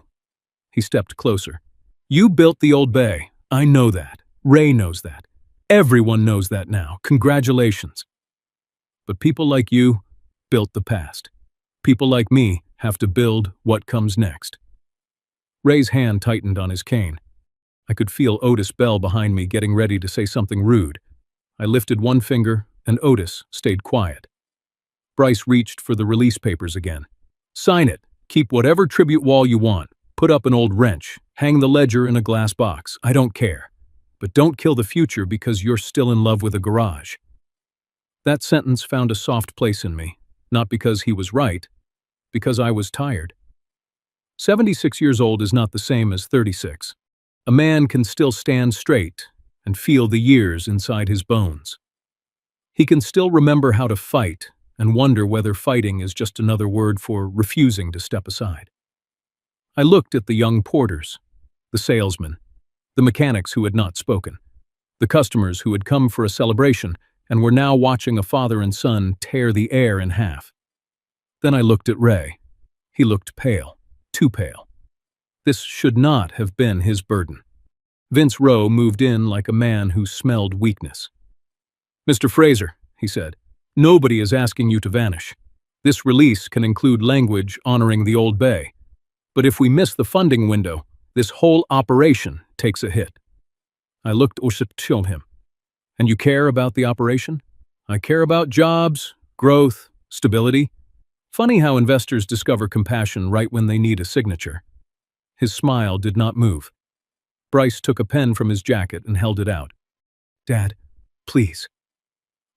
He stepped closer. You built the old bay. I know that. Ray knows that. Everyone knows that now. Congratulations. But people like you built the past. People like me have to build what comes next. Ray's hand tightened on his cane. I could feel Otis Bell behind me getting ready to say something rude. I lifted one finger, and Otis stayed quiet. Bryce reached for the release papers again. Sign it. Keep whatever tribute wall you want. Put up an old wrench. Hang the ledger in a glass box. I don't care. But don't kill the future because you're still in love with a garage. That sentence found a soft place in me, not because he was right, because I was tired. 76 years old is not the same as 36. A man can still stand straight and feel the years inside his bones. He can still remember how to fight and wonder whether fighting is just another word for refusing to step aside. I looked at the young porters, the salesmen, the mechanics who had not spoken, the customers who had come for a celebration and were now watching a father and son tear the air in half. Then I looked at Ray. He looked pale, too pale. This should not have been his burden. Vince Rowe moved in like a man who smelled weakness. Mr. Fraser, he said, nobody is asking you to vanish. This release can include language honoring the old bay. But if we miss the funding window, this whole operation takes a hit. I looked at him. And you care about the operation? I care about jobs, growth, stability. Funny how investors discover compassion right when they need a signature. His smile did not move. Bryce took a pen from his jacket and held it out. Dad, please.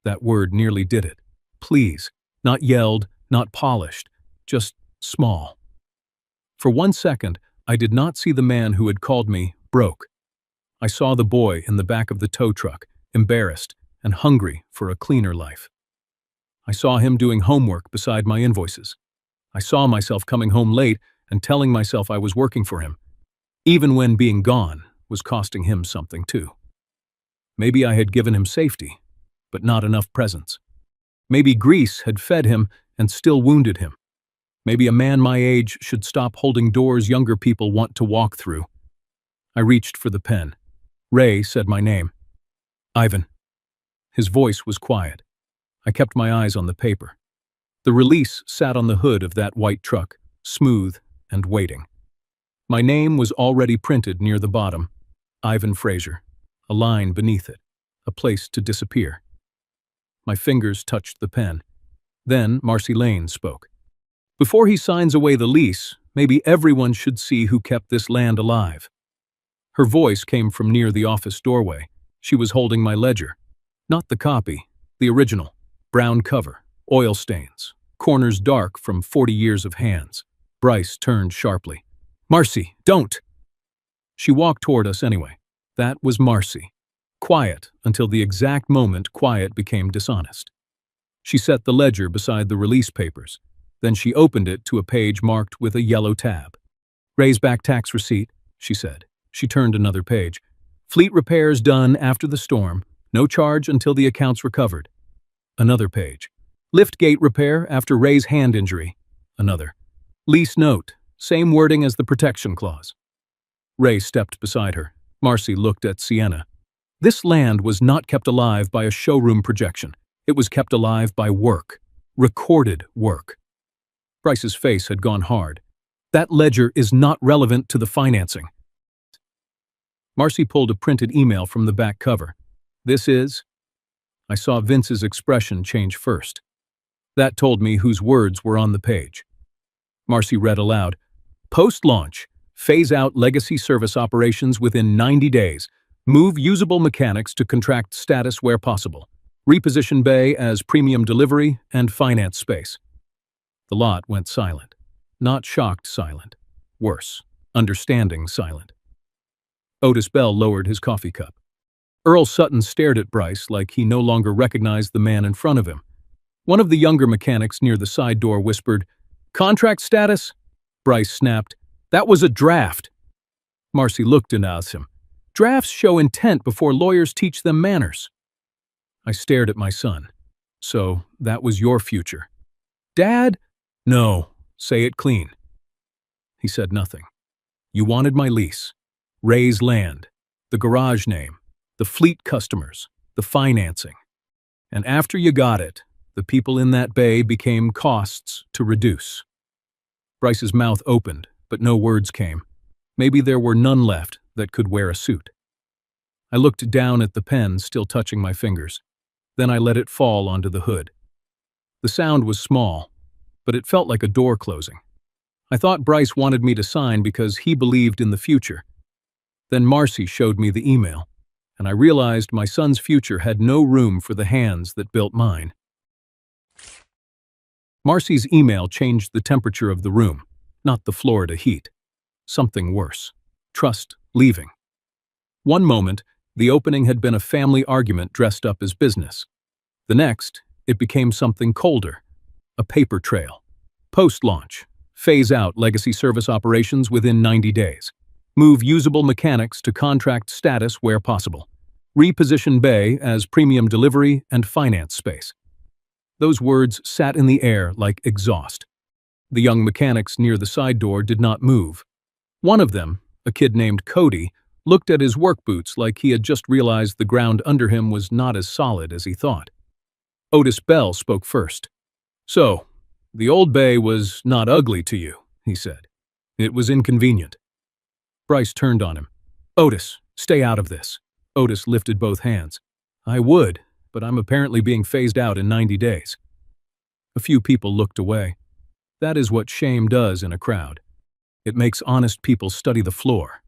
That word nearly did it. Please. Not yelled, not polished, just small. For 1 second, I did not see the man who had called me broke. I saw the boy in the back of the tow truck, embarrassed and hungry for a cleaner life. I saw him doing homework beside my invoices. I saw myself coming home late and telling myself I was working for him. even when being gone was costing him something too. Maybe I had given him safety, but not enough presence. Maybe grease had fed him and still wounded him. Maybe a man my age should stop holding doors younger people want to walk through. I reached for the pen. Ray said my name. Ivan. His voice was quiet. I kept my eyes on the paper. The release sat on the hood of that white truck, smooth and waiting. My name was already printed near the bottom. Ivan Fraser. A line beneath it. A place to disappear. My fingers touched the pen. Then Marcy Lane spoke. Before he signs away the lease, maybe everyone should see who kept this land alive. Her voice came from near the office doorway. She was holding my ledger. Not the copy, the original. Brown cover, oil stains, corners dark from 40 years of hands. Bryce turned sharply. Marcy, don't! She walked toward us anyway. That was Marcy. Quiet until the exact moment quiet became dishonest. She set the ledger beside the release papers. Then she opened it to a page marked with a yellow tab. Ray's back tax receipt, she said. She turned another page. Fleet repairs done after the storm. No charge until the accounts recovered. Another page. Lift gate repair after Ray's hand injury. Another. Lease note. Same wording as the protection clause. Ray stepped beside her. Marcy looked at Sienna. This land was not kept alive by a showroom projection. It was kept alive by work. Recorded work. Bryce's face had gone hard. That ledger is not relevant to the financing. Marcy pulled a printed email from the back cover. This is... I saw Vince's expression change first. That told me whose words were on the page. Marcy read aloud. Post-launch. Phase out legacy service operations within 90 days. Move usable mechanics to contract status where possible. Reposition bay as premium delivery and finance space. The lot went silent. Not shocked silent. Worse, understanding silent. Otis Bell lowered his coffee cup. Earl Sutton stared at Bryce like he no longer recognized the man in front of him. One of the younger mechanics near the side door whispered, Contract status? Bryce snapped, That was a draft. Marcy looked and asked him, Drafts show intent before lawyers teach them manners. I stared at my son. So, that was your future. Dad? No, say it clean. He said nothing. You wanted my lease. Ray's land. The garage name. The fleet customers. The financing. And after you got it, the people in that bay became costs to reduce. Bryce's mouth opened, but no words came. Maybe there were none left that could wear a suit. I looked down at the pen still touching my fingers. Then I let it fall onto the hood. The sound was small, but it felt like a door closing. I thought Bryce wanted me to sign because he believed in the future. Then Marcy showed me the email, and I realized my son's future had no room for the hands that built mine. Marcy's email changed the temperature of the room, not the Florida heat. Something worse. Trust leaving. One moment, the opening had been a family argument dressed up as business. The next, it became something colder. A paper trail. Post-launch. Phase out legacy service operations within 90 days. Move usable mechanics to contract status where possible. Reposition bay as premium delivery and finance space. Those words sat in the air like exhaust. The young mechanics near the side door did not move. One of them, a kid named Cody, looked at his work boots like he had just realized the ground under him was not as solid as he thought. Otis Bell spoke first. So, the old bay was not ugly to you, he said. It was inconvenient. Bryce turned on him. Otis, stay out of this. Otis lifted both hands. I would, but I'm apparently being phased out in 90 days. A few people looked away. That is what shame does in a crowd. It makes honest people study the floor.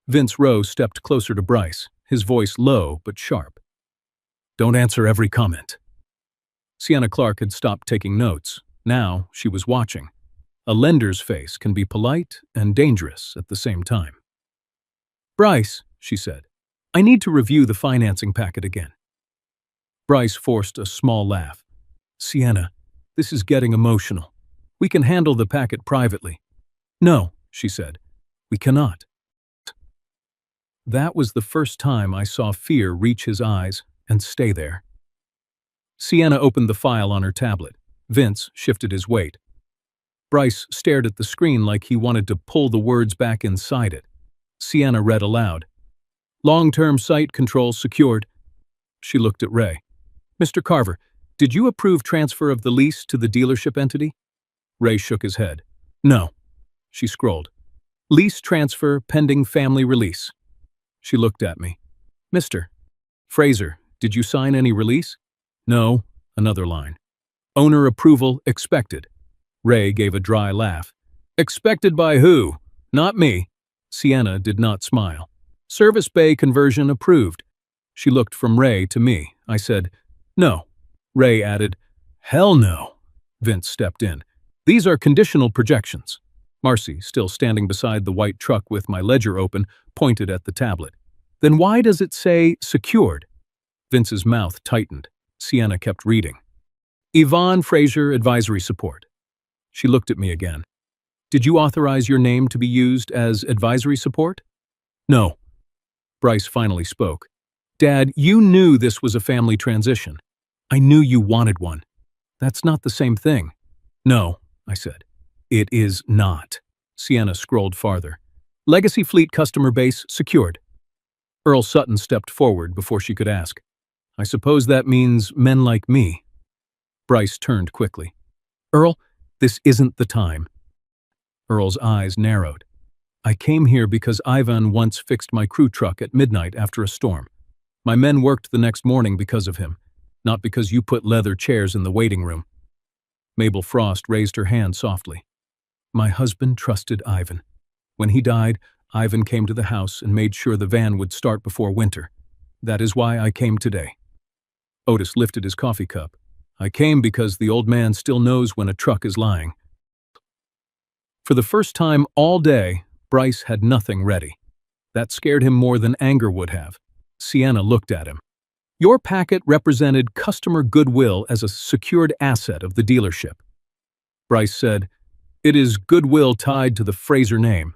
Vince Rowe stepped closer to Bryce, his voice low but sharp. Don't answer every comment. Sienna Clark had stopped taking notes. Now she was watching. A lender's face can be polite and dangerous at the same time. Bryce, she said, I need to review the financing packet again. Bryce forced a small laugh. Sienna, this is getting emotional. We can handle the packet privately. No, she said, we cannot. That was the first time I saw fear reach his eyes and stay there. Sienna opened the file on her tablet. Vince shifted his weight. Bryce stared at the screen like he wanted to pull the words back inside it. Sienna read aloud. Long-term site control secured. She looked at Ray. Mr. Carver, did you approve transfer of the lease to the dealership entity? Ray shook his head. No. She scrolled. Lease transfer pending family release. She looked at me. Mr. Fraser, did you sign any release? No. Another line. Owner approval expected. Ray gave a dry laugh. Expected by who? Not me. Sienna did not smile. Service bay conversion approved. She looked from Ray to me. I said, no. Ray added, hell no. Vince stepped in. These are conditional projections. Marcy, still standing beside the white truck with my ledger open, pointed at the tablet. Then why does it say secured? Vince's mouth tightened. Sienna kept reading. Ivan Fraser advisory support. She looked at me again. Did you authorize your name to be used as advisory support? No. Bryce finally spoke. Dad, you knew this was a family transition. I knew you wanted one. That's not the same thing. No, I said. It is not. Sienna scrolled farther. Legacy fleet customer base secured. Earl Sutton stepped forward before she could ask. I suppose that means men like me. Bryce turned quickly. Earl, this isn't the time. Earl's eyes narrowed. I came here because Ivan once fixed my crew truck at midnight after a storm. My men worked the next morning because of him, not because you put leather chairs in the waiting room. Mabel Frost raised her hand softly. My husband trusted Ivan. When he died, Ivan came to the house and made sure the van would start before winter. That is why I came today. Otis lifted his coffee cup. I came because the old man still knows when a truck is lying. For the first time all day, Bryce had nothing ready. That scared him more than anger would have. Sienna looked at him. Your packet represented customer goodwill as a secured asset of the dealership. Bryce said, It is goodwill tied to the Fraser name.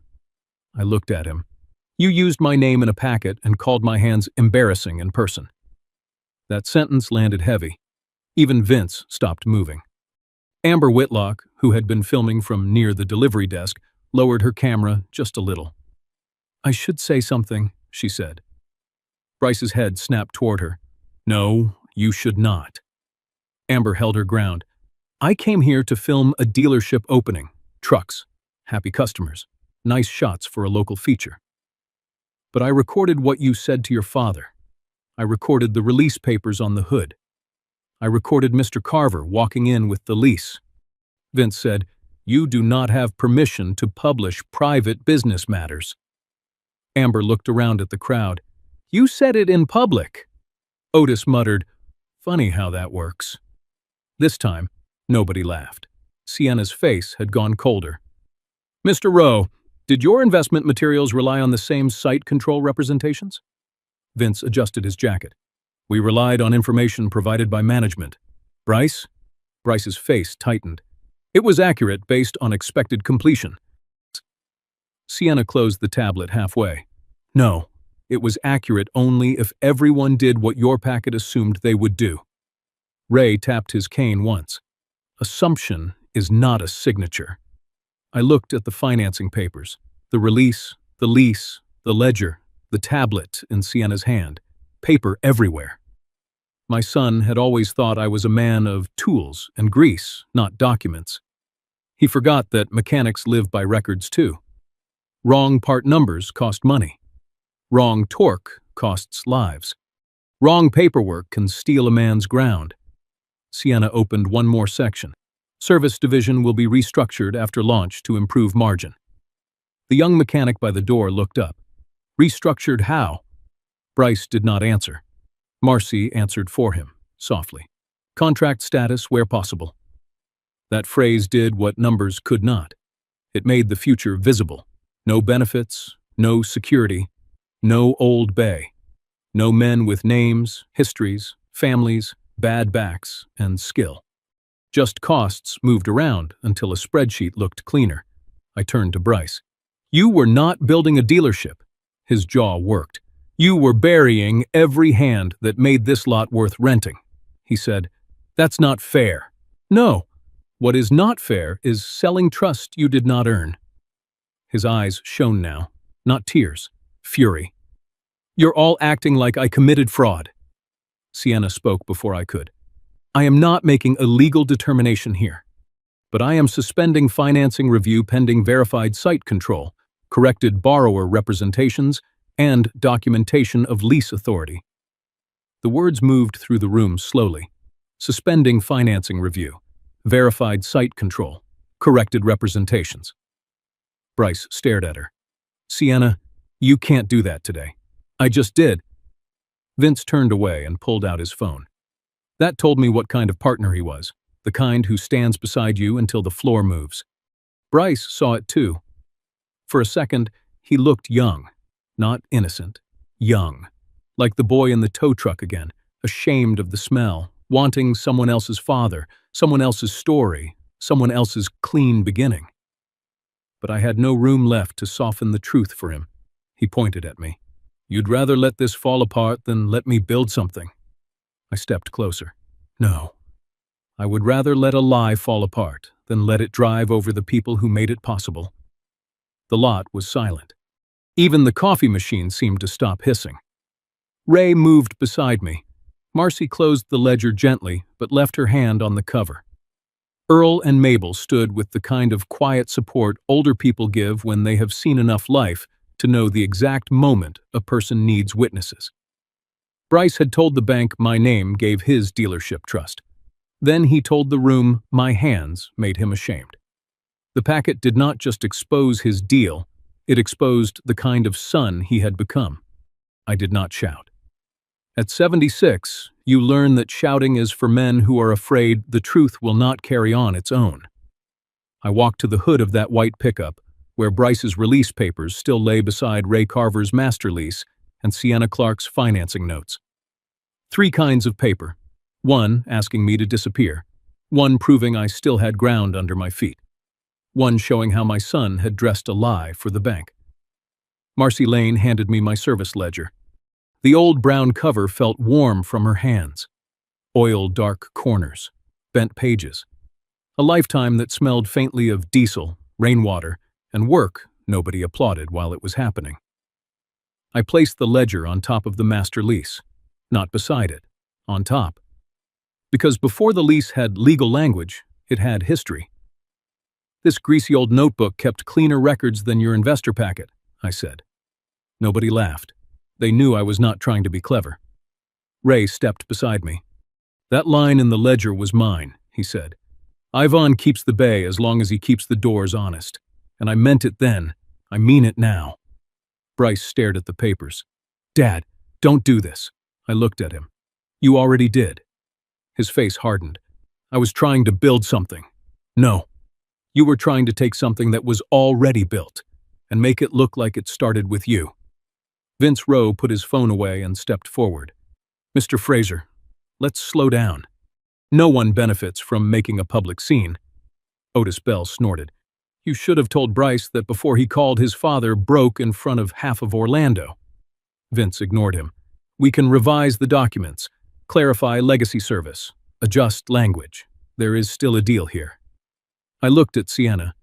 I looked at him. You used my name in a packet and called my hands embarrassing in person. That sentence landed heavy. Even Vince stopped moving. Amber Whitlock, who had been filming from near the delivery desk, lowered her camera just a little. I should say something, she said. Bryce's head snapped toward her. No, you should not. Amber held her ground. I came here to film a dealership opening. Trucks. Happy customers. Nice shots for a local feature. But I recorded what you said to your father. I recorded the release papers on the hood. I recorded Mr. Carver walking in with the lease. Vince said, You do not have permission to publish private business matters. Amber looked around at the crowd. You said it in public. Otis muttered, Funny how that works. This time, nobody laughed. Sienna's face had gone colder. Mr. Rowe, did your investment materials rely on the same site control representations? Vince adjusted his jacket. We relied on information provided by management. Bryce? Bryce's face tightened. It was accurate based on expected completion. Sienna closed the tablet halfway. No, it was accurate only if everyone did what your packet assumed they would do. Ray tapped his cane once. Assumption is not a signature. I looked at the financing papers, the release, the lease, the ledger, the tablet in Sienna's hand, paper everywhere. My son had always thought I was a man of tools and grease, not documents. He forgot that mechanics live by records too. Wrong part numbers cost money. Wrong torque costs lives. Wrong paperwork can steal a man's ground. Sienna opened one more section. Service division will be restructured after launch to improve margin. The young mechanic by the door looked up. Restructured how? Bryce did not answer. Marcy answered for him, softly. Contract status where possible. That phrase did what numbers could not. It made the future visible. No benefits, no security, no old bay. No men with names, histories, families, bad backs, and skill. Just costs moved around until a spreadsheet looked cleaner. I turned to Bryce. You were not building a dealership. His jaw worked. "You were burying every hand that made this lot worth renting," he said. "That's not fair." "No. What is not fair is selling trust you did not earn." His eyes shone now, not tears, fury. "You're all acting like I committed fraud." Sienna spoke before I could. "I am not making a legal determination here, but I am suspending financing review pending verified site control, corrected borrower representations, and documentation of lease authority." The words moved through the room slowly. Suspending financing review, verified site control, corrected representations. Bryce stared at her. "Sienna, you can't do that today." "I just did." Vince turned away and pulled out his phone. That told me what kind of partner he was, the kind who stands beside you until the floor moves. Bryce saw it too. For a second, he looked young, not innocent, young, like the boy in the tow truck again, ashamed of the smell, wanting someone else's father, someone else's story, someone else's clean beginning. But I had no room left to soften the truth for him. He pointed at me. "You'd rather let this fall apart than let me build something." I stepped closer. "No. I would rather let a lie fall apart than let it drive over the people who made it possible." The lot was silent. Even the coffee machine seemed to stop hissing. Ray moved beside me. Marcy closed the ledger gently, but left her hand on the cover. Earl and Mabel stood with the kind of quiet support older people give when they have seen enough life to know the exact moment a person needs witnesses. Bryce had told the bank my name gave his dealership trust. Then he told the room my hands made him ashamed. The packet did not just expose his deal, it exposed the kind of son he had become. I did not shout. At 76, you learn that shouting is for men who are afraid the truth will not carry on its own. I walked to the hood of that white pickup, where Bryce's release papers still lay beside Ray Carver's master lease and Sienna Clark's financing notes. 3 kinds of paper. One asking me to disappear. One proving I still had ground under my feet. One showing how my son had dressed a lie for the bank. Marcy Lane handed me my service ledger. The old brown cover felt warm from her hands. Oiled dark corners, bent pages. A lifetime that smelled faintly of diesel, rainwater, and work nobody applauded while it was happening. I placed the ledger on top of the master lease, not beside it, on top. Because before the lease had legal language, it had history. "This greasy old notebook kept cleaner records than your investor packet," I said. Nobody laughed. They knew I was not trying to be clever. Ray stepped beside me. "That line in the ledger was mine," he said. "Ivan keeps the bay as long as he keeps the doors honest. And I meant it then. I mean it now." Bryce stared at the papers. "Dad, don't do this." I looked at him. "You already did." His face hardened. "I was trying to build something." "No. You were trying to take something that was already built and make it look like it started with you." Vince Rowe put his phone away and stepped forward. "Mr. Fraser, let's slow down. No one benefits from making a public scene." Otis Bell snorted. "You should have told Bryce that before he called his father broke in front of half of Orlando." Vince ignored him. "We can revise the documents, clarify legacy service, adjust language. There is still a deal here." I looked at Sienna.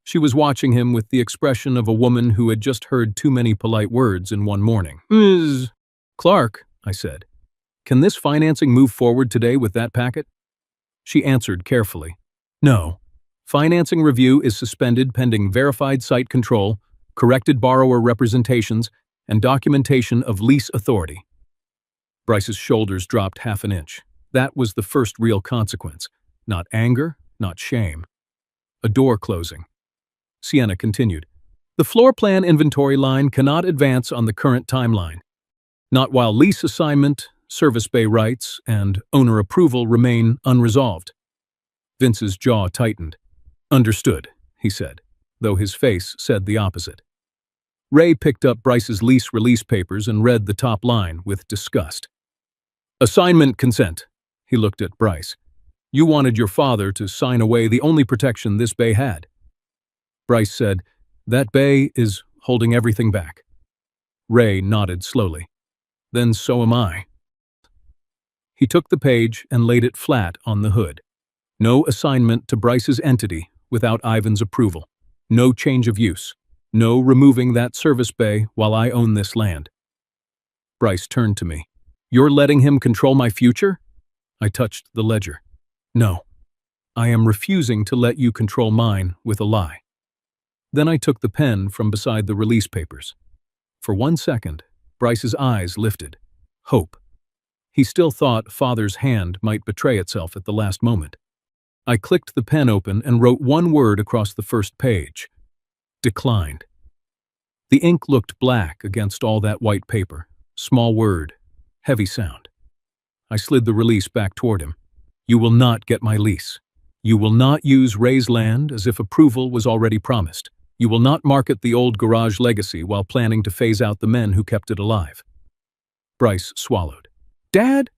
She was watching him with the expression of a woman who had just heard too many polite words in one morning. "Ms. Clark," I said, "can this financing move forward today with that packet?" She answered carefully. "No. Financing review is suspended pending verified site control, corrected borrower representations, and documentation of lease authority." Bryce's shoulders dropped half an inch. That was the first real consequence. Not anger, not shame. A door closing. Sienna continued. "The floor plan inventory line cannot advance on the current timeline. Not while lease assignment, service bay rights, and owner approval remain unresolved." Vince's jaw tightened. "Understood," he said, though his face said the opposite. Ray picked up Bryce's lease release papers and read the top line with disgust. "Assignment consent." He looked at Bryce. "You wanted your father to sign away the only protection this bay had." Bryce said, "That bay is holding everything back." Ray nodded slowly. Then so am I. He took the page and laid it flat on the hood. No assignment to Bryce's entity without Ivan's approval. No change of use. No removing that service bay while I own this land. Bryce turned to me. You're letting him control my future? I touched the ledger. No. I am refusing to let you control mine with a lie. Then I took the pen from beside the release papers. For 1 second, Bryce's eyes lifted. Hope. He still thought Father's hand might betray itself at the last moment. I clicked the pen open and wrote one word across the first page. Declined. The ink looked black against all that white paper. Small word. Heavy sound. I slid the release back toward him. You will not get my lease. You will not use Ray's land as if approval was already promised. You will not market the old garage legacy while planning to phase out the men who kept it alive. Bryce swallowed. Dad?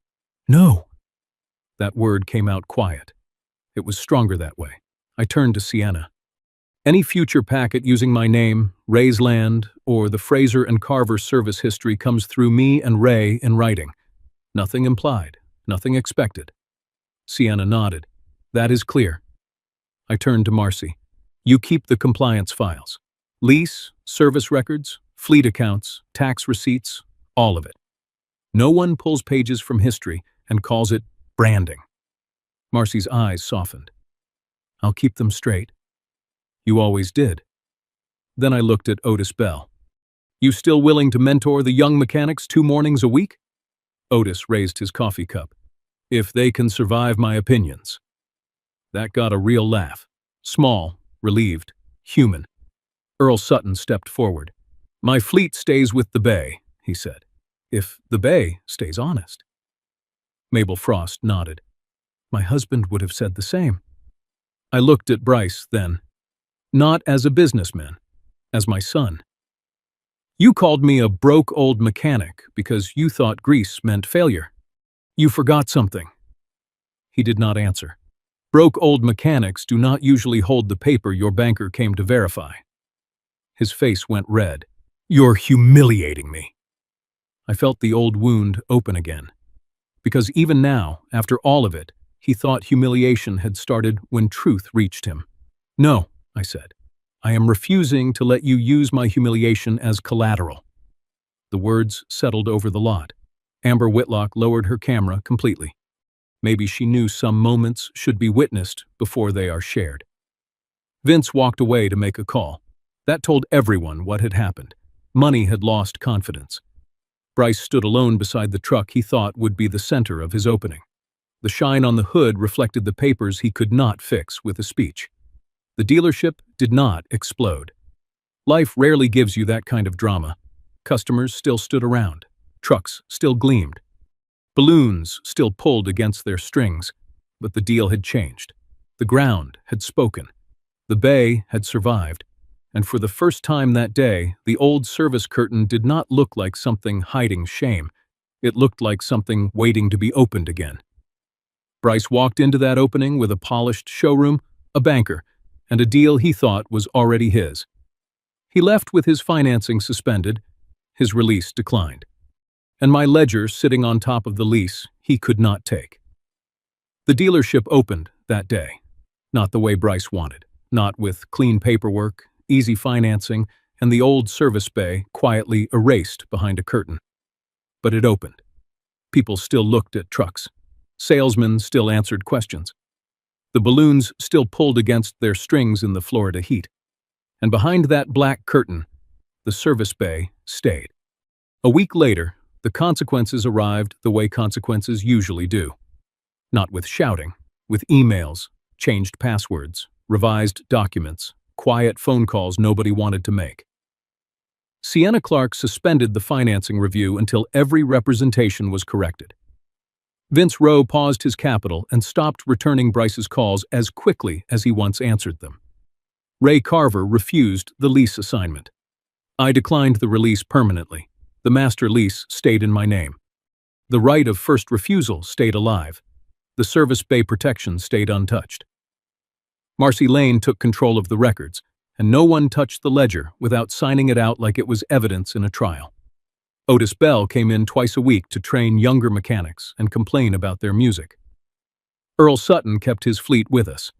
No. That word came out quiet. It was stronger that way. I turned to Sienna. Any future packet using my name, Ray's land, or the Fraser and Carver service history comes through me and Ray in writing. Nothing implied, nothing expected. Sienna nodded. That is clear. I turned to Marcy. You keep the compliance files. Lease, service records, fleet accounts, tax receipts, all of it. No one pulls pages from history and calls it branding. Marcy's eyes softened. I'll keep them straight. You always did. Then I looked at Otis Bell. You still willing to mentor the young mechanics 2 mornings a week? Otis raised his coffee cup. If they can survive my opinions. That got a real laugh. Small, relieved, human. Earl Sutton stepped forward. My fleet stays with the Bay, he said. If the Bay stays honest. Mabel Frost nodded. My husband would have said the same. I looked at Bryce then. Not as a businessman, as my son. You called me a broke old mechanic because you thought grease meant failure. You forgot something. He did not answer. Broke old mechanics do not usually hold the paper your banker came to verify. His face went red. You're humiliating me. I felt the old wound open again. Because even now, after all of it, he thought humiliation had started when truth reached him. No, I said. I am refusing to let you use my humiliation as collateral. The words settled over the lot. Amber Whitlock lowered her camera completely. Maybe she knew some moments should be witnessed before they are shared. Vince walked away to make a call. That told everyone what had happened. Money had lost confidence. Bryce stood alone beside the truck he thought would be the center of his opening. The shine on the hood reflected the papers he could not fix with a speech. The dealership did not explode. Life rarely gives you that kind of drama. Customers still stood around. Trucks still gleamed. Balloons still pulled against their strings, but the deal had changed. The ground had spoken. The Bay had survived, and for the first time that day, the old service curtain did not look like something hiding shame. It looked like something waiting to be opened again. Bryce walked into that opening with a polished showroom, a banker, and a deal he thought was already his. He left with his financing suspended, his release declined, and my ledger sitting on top of the lease he could not take. The dealership opened that day, not the way Bryce wanted, not with clean paperwork, easy financing, and the old service bay quietly erased behind a curtain. But it opened. People still looked at trucks. Salesmen still answered questions. The balloons still pulled against their strings in the Florida heat. And behind that black curtain, the service bay stayed. A week later, the consequences arrived the way consequences usually do. Not with shouting, with emails, changed passwords, revised documents, quiet phone calls nobody wanted to make. Sienna Clark suspended the financing review until every representation was corrected. Vince Rowe paused his capital and stopped returning Bryce's calls as quickly as he once answered them. Ray Carver refused the lease assignment. I declined the release permanently. The master lease stayed in my name. The right of first refusal stayed alive. The service bay protection stayed untouched. Marcy Lane took control of the records, and no one touched the ledger without signing it out like it was evidence in a trial. Otis Bell came in twice a week to train younger mechanics and complain about their music. Earl Sutton kept his fleet with us.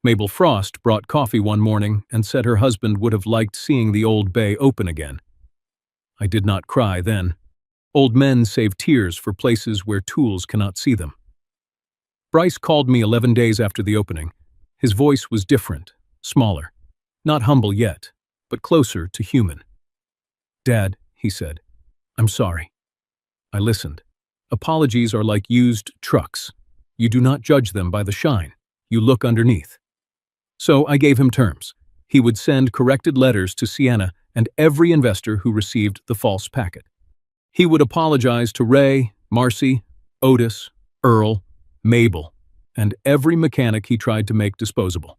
Mabel Frost brought coffee one morning and said her husband would have liked seeing the old bay open again. I did not cry then. Old men save tears for places where tools cannot see them. Bryce called me 11 days after the opening. His voice was different, smaller. Not humble yet, but closer to human. "Dad," he said, "I'm sorry." I listened. Apologies are like used trucks. You do not judge them by the shine. You look underneath. So I gave him terms. He would send corrected letters to Sienna and every investor who received the false packet. He would apologize to Ray, Marcy, Otis, Earl, Mabel, and every mechanic he tried to make disposable.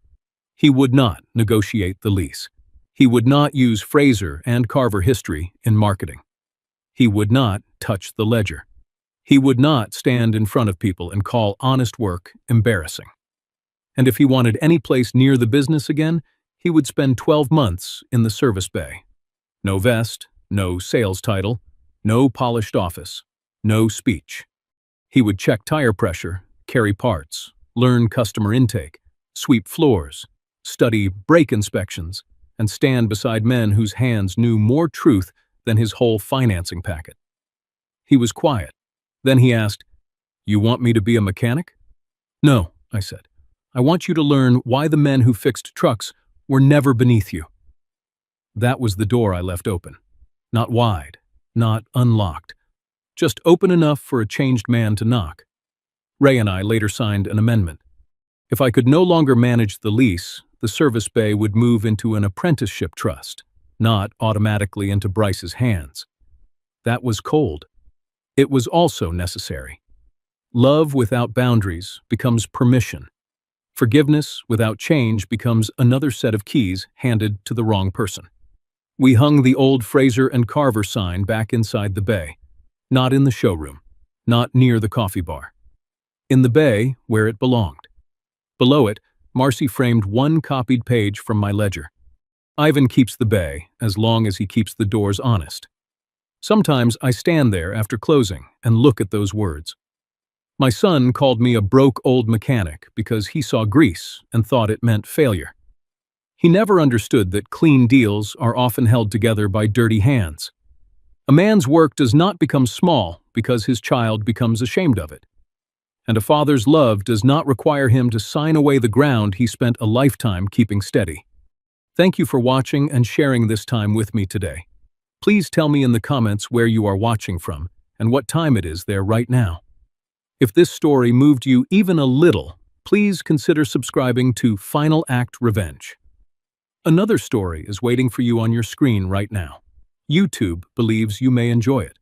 He would not negotiate the lease. He would not use Fraser and Carver history in marketing. He would not touch the ledger. He would not stand in front of people and call honest work embarrassing. And if he wanted any place near the business again, he would spend 12 months in the service bay. No vest, no sales title, no polished office, no speech. He would check tire pressure, carry parts, learn customer intake, sweep floors, study brake inspections, and stand beside men whose hands knew more truth than his whole financing packet. He was quiet. Then he asked, "You want me to be a mechanic?" "No," I said. "I want you to learn why the men who fixed trucks were never beneath you." That was the door I left open. Not wide, not unlocked, just open enough for a changed man to knock. Ray and I later signed an amendment. If I could no longer manage the lease, the service bay would move into an apprenticeship trust, not automatically into Bryce's hands. That was cold. It was also necessary. Love without boundaries becomes permission. Forgiveness without change becomes another set of keys handed to the wrong person. We hung the old Fraser and Carver sign back inside the bay, not in the showroom, not near the coffee bar. In the bay where it belonged. Below it, Marcy framed one copied page from my ledger. "Ivan keeps the bay as long as he keeps the doors honest." Sometimes I stand there after closing and look at those words. My son called me a broke old mechanic because he saw grease and thought it meant failure. He never understood that clean deals are often held together by dirty hands. A man's work does not become small because his child becomes ashamed of it. And a father's love does not require him to sign away the ground he spent a lifetime keeping steady. Thank you for watching and sharing this time with me today. Please tell me in the comments where you are watching from and what time it is there right now. If this story moved you even a little, please consider subscribing to Final Act Revenge. Another story is waiting for you on your screen right now. YouTube believes you may enjoy it.